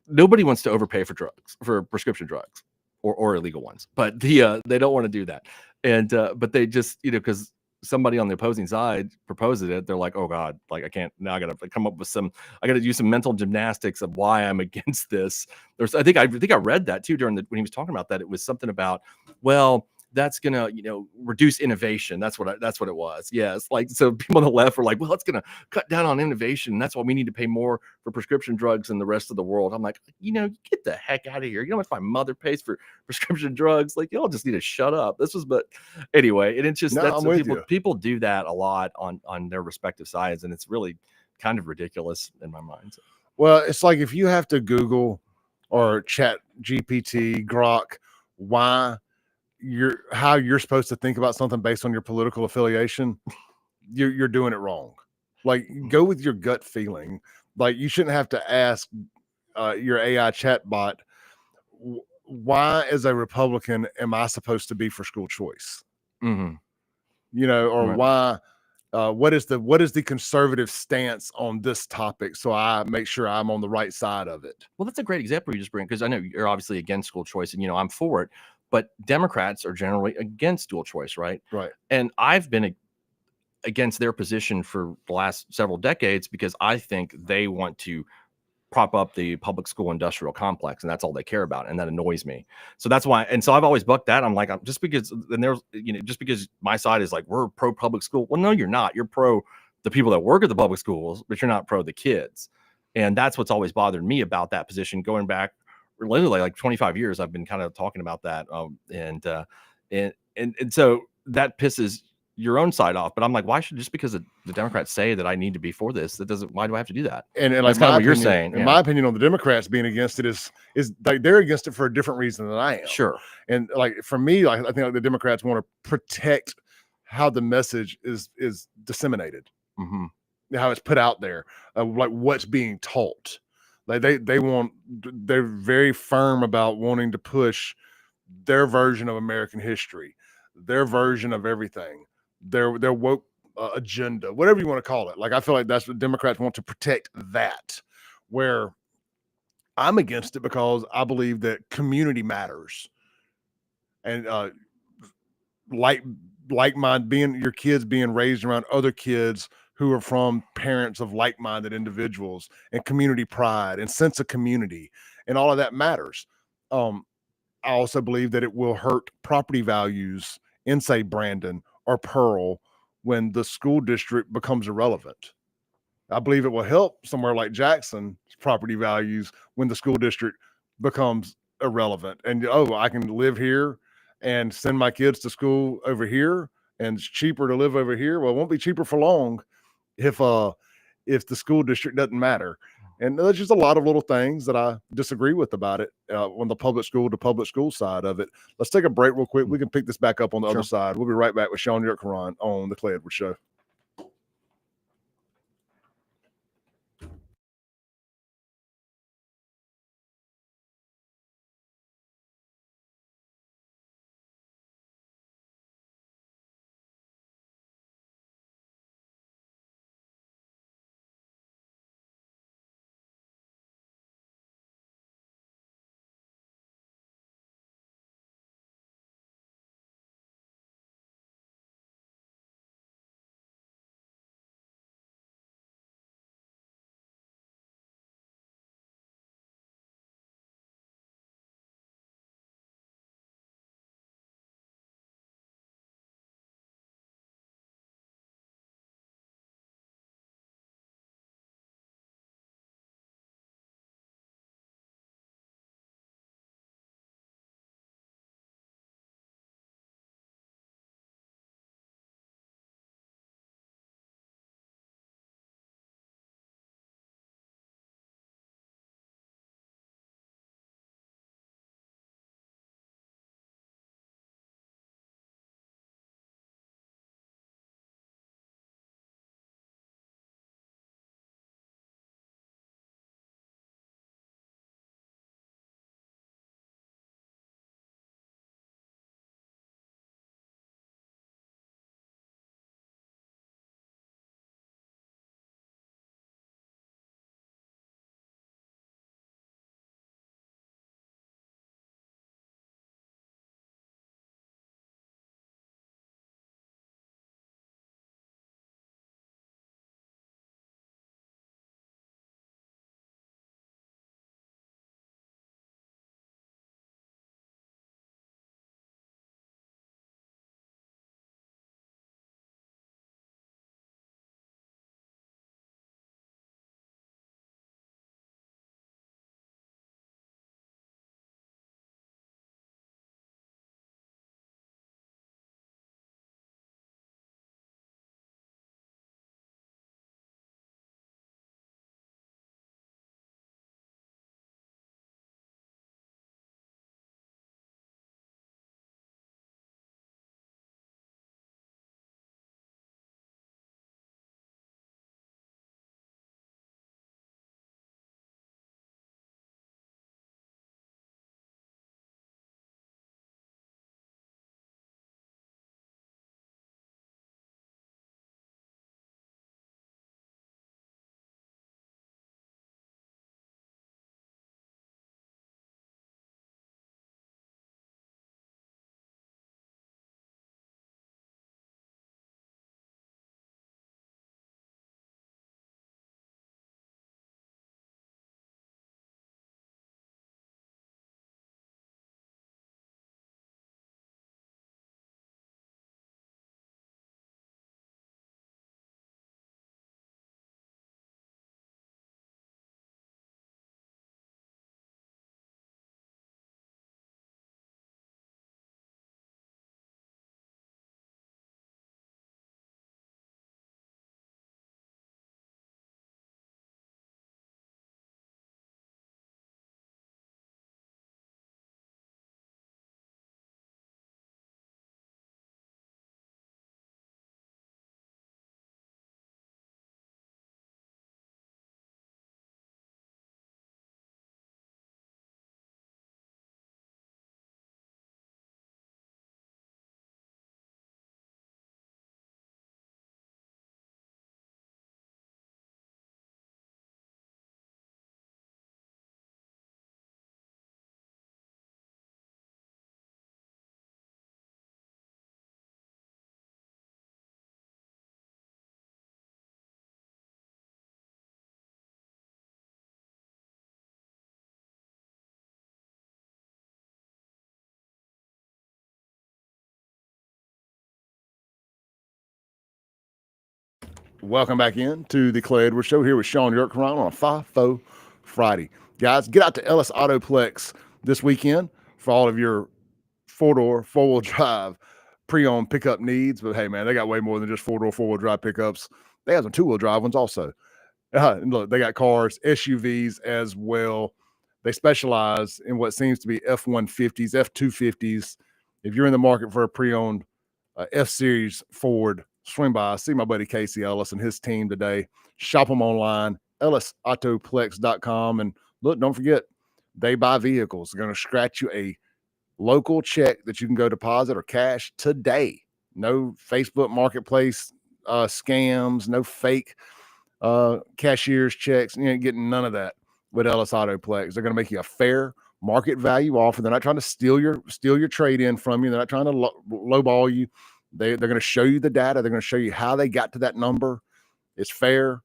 Nobody wants to overpay for drugs, for prescription drugs or illegal ones, but they don't want to do that. And but they just, because somebody on the opposing side proposed it, they're like, oh God, like I can't, now I got to come up with I got to do some mental gymnastics of why I'm against this. I think I read that too when he was talking about that. It was something about, well, that's gonna reduce innovation. That's what it was. Yes, like so people on the left were like, well, it's gonna cut down on innovation. That's why we need to pay more for prescription drugs in the rest of the world. I'm like, get the heck out of here. You know how much my mother pays for prescription drugs? Like, y'all just need to shut up. But anyway, and it's just that's people do that a lot on their respective sides, and it's really kind of ridiculous in my mind. So. Well, it's like if you have to Google or Chat GPT, Grok, how you're supposed to think about something based on your political affiliation, you're doing it wrong. Like, go with your gut feeling. Like, you shouldn't have to ask your AI chatbot, why as a Republican am I supposed to be for school choice? Mm-hmm. Or right. Why what is the conservative stance on this topic, so I make sure I'm on the right side of it. Well, that's a great example you just bring, because I know you're obviously against school choice, and I'm for it. But Democrats are generally against school choice, right? Right. And I've been against their position for the last several decades because I think they want to prop up the public school industrial complex, and that's all they care about, and that annoys me. So that's why, and so I've always bucked that. I'm like, just because my side is like, we're pro public school. Well, no, you're not. You're pro the people that work at the public schools, but you're not pro the kids. And that's what's always bothered me about that position going back literally like 25 years. I've been kind of talking about that. And so that pisses your own side off. But I'm like, why should, just because the Democrats say that I need to be for this, why do I have to do that? And that's like kind of what you're saying. In my opinion on the Democrats being against it is like they're against it for a different reason than I am. Sure. And like for me, like, I think like the Democrats want to protect how the message is disseminated, how it's put out there, like what's being taught. Like they're very firm about wanting to push their version of American history, their version of everything, their woke agenda, whatever you want to call it. Like, I feel like that's what Democrats want to protect, that, where I'm against it because I believe that community matters. And like your kids being raised around other kids who are from parents of like-minded individuals, and community pride and sense of community, and all of that matters. I also believe that it will hurt property values in, say, Brandon or Pearl when the school district becomes irrelevant. I believe it will help somewhere like Jackson's property values when the school district becomes irrelevant. And I can live here and send my kids to school over here, and it's cheaper to live over here. Well, it won't be cheaper for long if the school district doesn't matter. And there's just a lot of little things that I disagree with about it on the public school to public school side of it. Let's take a break real quick. We can pick this back up on the other side. We'll be right back with SHAUN YURTKURAN on the Clay Edwards Show. Welcome back in to the Clay Edwards Show here with Shaun YURTKURAN on a FIFO Friday. Guys, get out to Ellis Autoplex this weekend for all of your four-door, four-wheel drive pre-owned pickup needs. But hey, man, they got way more than just four-door, four-wheel drive pickups. They have some two-wheel drive ones also. And look, they got cars, SUVs as well. They specialize in what seems to be F-150s, F-250s. If you're in the market for a pre-owned F-Series Ford, swing by, see my buddy Casey Ellis and his team today. Shop them online, ellisautoplex.com. And look, don't forget, they buy vehicles. They're going to scratch you a local check that you can go deposit or cash today. No Facebook Marketplace scams, no fake cashier's checks. You ain't getting none of that with Ellis Autoplex. They're going to make you a fair market value offer. They're not trying to steal your trade in from you. They're not trying to lowball you. They're going to show you the data. They're going to show you how they got to that number. It's fair.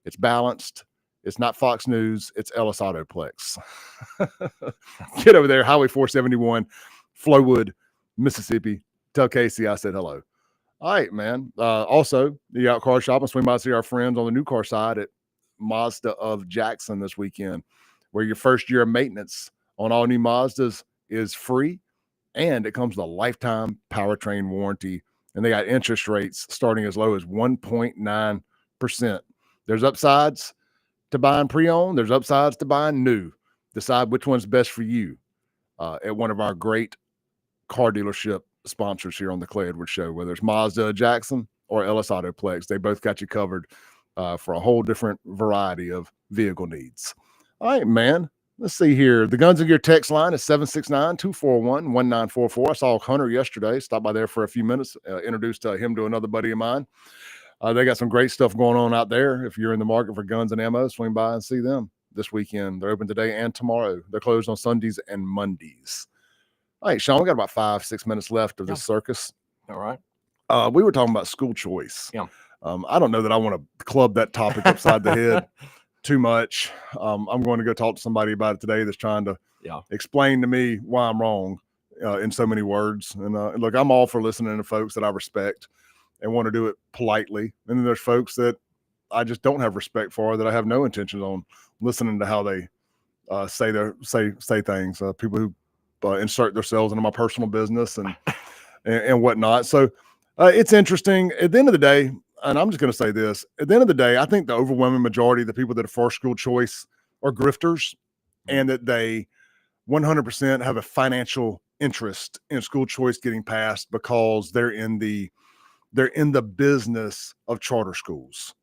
It's balanced. It's not Fox News. It's Ellis Autoplex. Get over there, Highway 471, Flowood, Mississippi. Tell Casey I said hello. All right, man. Also, you out car shopping, swing by to see our friends on the new car side at Mazda of Jackson this weekend, where your first year of maintenance on all new Mazdas is free, and it comes with a lifetime powertrain warranty. And they got interest rates starting as low as 1.9%. There's upsides to buying pre-owned. There's upsides to buying new. Decide which one's best for you at one of our great car dealership sponsors here on the Clay Edwards Show, whether it's Mazda Jackson or Ellis Autoplex. They both got you covered for a whole different variety of vehicle needs. All right, man. Let's see here. The Guns and Gear text line is 769-241-1944. I saw Hunter yesterday. Stopped by there for a few minutes. Introduced him to another buddy of mine. They got some great stuff going on out there. If you're in the market for guns and ammo, swing by and see them this weekend. They're open today and tomorrow. They're closed on Sundays and Mondays. All right, Shaun, we got about 5-6 minutes left of this circus. All right. We were talking about school choice. Yeah. I don't know that I want to club that topic upside the head too much. I'm going to go talk to somebody about it today that's trying to explain to me why I'm wrong in so many words. And look, I'm all for listening to folks that I respect and want to do it politely. And then there's folks that I just don't have respect for, that I have no intentions on listening to how they say things. People who insert themselves into my personal business and whatnot. So it's interesting. At the end of the day, and I'm just going to say this, at the end of the day, I think the overwhelming majority of the people that are for school choice are grifters, and that they 100% have a financial interest in school choice getting passed because they're in the business of charter schools,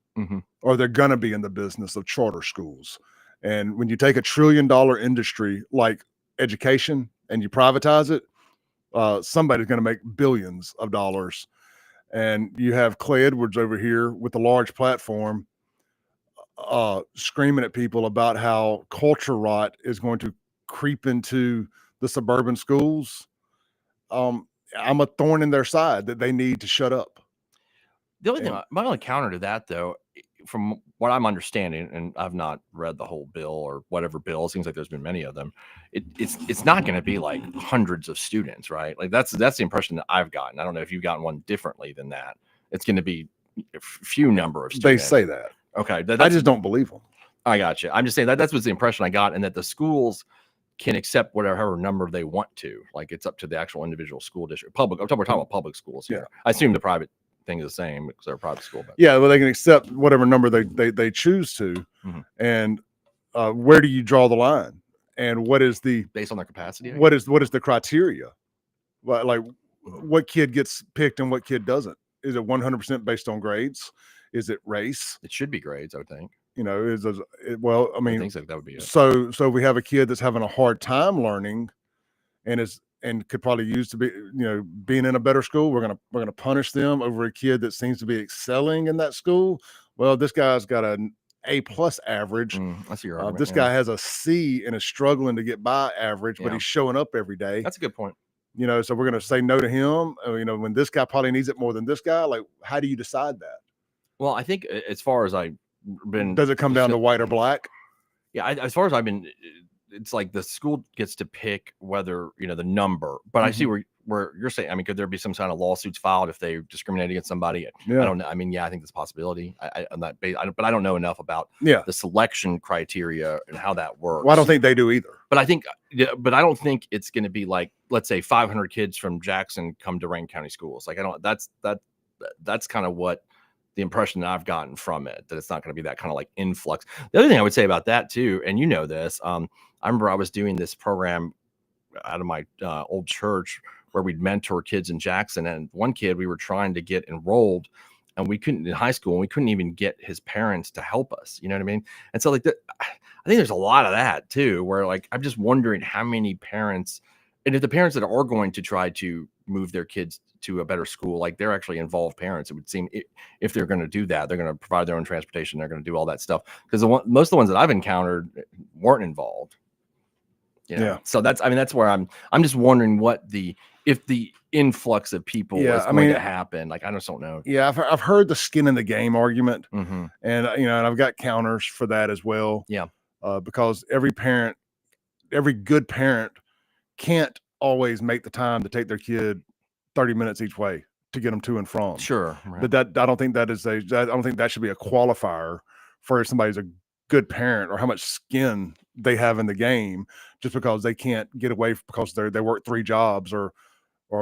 or they're going to be in the business of charter schools. And when you take $1 trillion industry like education and you privatize it, somebody's going to make billions of dollars. And you have Clay Edwards over here with a large platform screaming at people about how culture rot is going to creep into the suburban schools. I'm a thorn in their side that they need to shut up. The only thing, my only counter to that, though, from what I'm understanding, and I've not read the whole bill or whatever bill, it seems like there's been many of them. It's not going to be like hundreds of students, right? Like that's the impression that I've gotten. I don't know if you've gotten one differently than that. It's going to be a few number of students. They say that. Okay, I just don't believe them. I got you. I'm just saying that's what's the impression I got, and that the schools can accept whatever number they want to. Like it's up to the actual individual school district. We're talking about public schools here. Yeah. I assume the private thing is the same because they're a private school. But yeah, well, they can accept whatever number they choose to. And where do you draw the line? And what is the based on their capacity? What is the criteria? Like what kid gets picked and what kid doesn't? Is it 100% based on grades? Is it race? It should be grades, I would think. You know, well, I mean, I think so, that would be it. So we have a kid that's having a hard time learning, and could probably use to be, being in a better school. We're gonna punish them over a kid that seems to be excelling in that school. Well, this guy's got an A+ average. That's your argument. This guy has a C and is struggling to get by average, but he's showing up every day. That's a good point. So we're gonna say no to him. When this guy probably needs it more than this guy. Like, how do you decide that? Well, I think as far as I've been, does it come down to white or black? Yeah, as far as I've been, it's like the school gets to pick whether the number. But I see where where you're saying, I mean, could there be some kind of lawsuits filed if they discriminate against somebody? Yeah. I don't know. I mean, yeah, I think that's a possibility. I'm not, but I don't know enough about Yeah. the selection criteria and how that works. Well, I don't think they do either. But I think, but I don't think it's going to be like, let's say 500 kids from Jackson come to Rankin County schools. Like, that's kind of what the impression that I've gotten from it, that it's not going to be that kind of like influx. The other thing I would say about that too, and you know this, I remember I was doing this program out of my old church where we'd mentor kids in Jackson, and one kid we were trying to get enrolled, and we couldn't in high school, and we couldn't even get his parents to help us. You know what I mean? And so like I think there's a lot of that too, where like I'm just wondering how many parents, and if the parents that are going to try to move their kids to a better school, like they're actually involved parents, it would seem, if they're going to do that, they're going to provide their own transportation, they're going to do all that stuff, because most of the ones that I've encountered weren't involved. You know? Yeah. So that's where I'm just wondering if the influx of people is going to happen. Like, I just don't know. Yeah. I've heard the skin in the game argument, Mm-hmm. and and I've got counters for that as well. Yeah. Because every good parent can't always make the time to take their kid 30 minutes each way to get them to and from. Sure. Right. But I don't think that should be a qualifier for if somebody's a good parent or how much skin they have in the game, just because they can't get away because they work 3 jobs or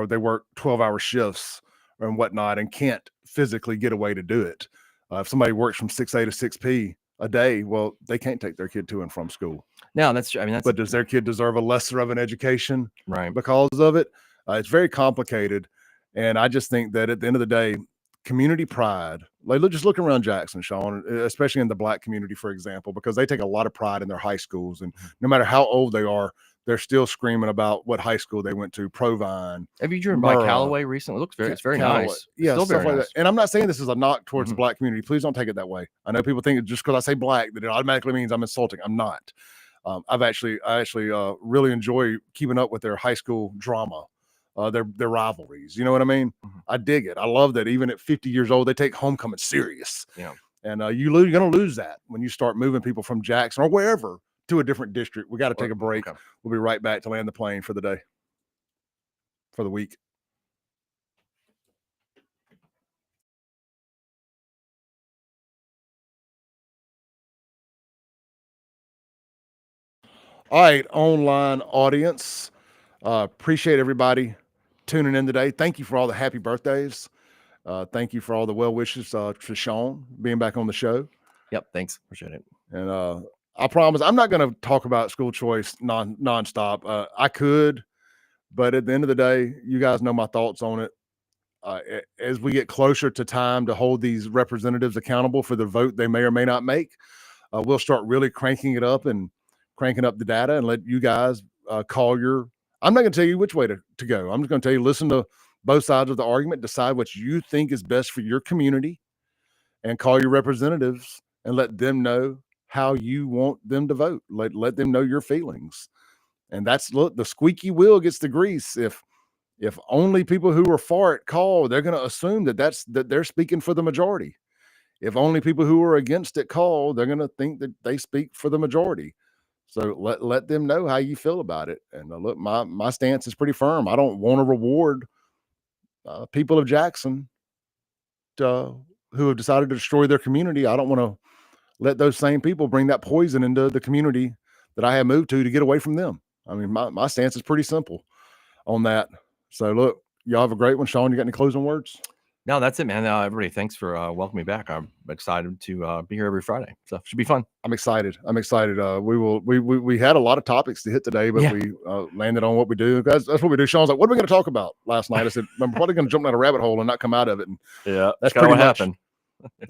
they work 12-hour shifts and whatnot and can't physically get away to do it. If somebody works from 6A to 6P a day, well, they can't take their kid to and from school. No, that's true. I mean, but does their kid deserve a lesser of an education right because of it? It's very complicated. And I just think that at the end of the day, community pride, like just look around Jackson, Sean, especially in the Black community, for example, because they take a lot of pride in their high schools. And no matter how old they are, they're still screaming about what high school they went to, Provine. Have you driven by Callaway recently? It looks it's very Callaway. nice. Yeah, still very like nice. that. And I'm not saying this is a knock towards the Black community. Please don't take it that way. I know people think just because I say Black that it automatically means I'm insulting. I'm not. I actually really enjoy keeping up with their high school drama, their rivalries. You know what I mean? I dig it. I love that even at 50 years old, they take homecoming serious. Yeah. And you're going to lose that when you start moving people from Jackson or wherever to a different district. We got to take a break. Okay. We'll be right back to land the plane for the day, for the week. All right, online audience. Appreciate everybody tuning in today. Thank you for all the happy birthdays. Thank you for all the well wishes for Sean being back on the show. Yep, thanks. Appreciate it. And I promise I'm not going to talk about school choice nonstop. I could, but at the end of the day, you guys know my thoughts on it. As we get closer to time to hold these representatives accountable for the vote they may or may not make, we'll start really cranking it up and cranking up the data and let you guys call your. I'm not going to tell you which way to go. I'm just going to tell you, listen to both sides of the argument, decide what you think is best for your community, and call your representatives and let them know how you want them to vote. Let them know your feelings. And look, the squeaky wheel gets the grease. If only people who are for it call, they're going to assume that they're speaking for the majority. If only people who are against it call, they're going to think that they speak for the majority. So let them know how you feel about it. And look, my stance is pretty firm. I don't want to reward people of Jackson who have decided to destroy their community. I don't want to let those same people bring that poison into the community that I have moved to get away from them. I mean, my stance is pretty simple on that. So look, y'all have a great one. Sean, you got any closing words? No, that's it, man. Everybody, thanks for welcoming me back. I'm excited to be here every Friday. So it should be fun. I'm excited. We had a lot of topics to hit today, but we landed on what we do. That's what we do. Sean's like, what are we going to talk about last night? I said, I'm probably going to jump down a rabbit hole and not come out of it. And yeah, that's pretty pretty what much happened.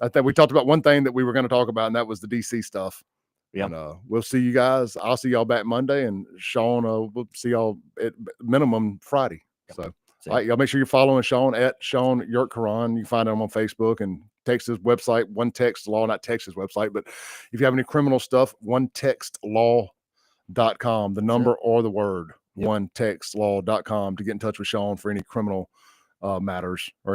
I think we talked about one thing that we were going to talk about, and that was the DC stuff. Yeah. And we'll see you guys. I'll see y'all back Monday, and Sean, we'll see y'all at minimum Friday. So. All right, y'all make sure you're following Sean at SHAUN YURTKURAN. You can find him on Facebook and Texas website, One Text Law, not Texas website, but if you have any criminal stuff, onetextlaw.com, the number or the word, onetextlaw.com to get in touch with Sean for any criminal matters or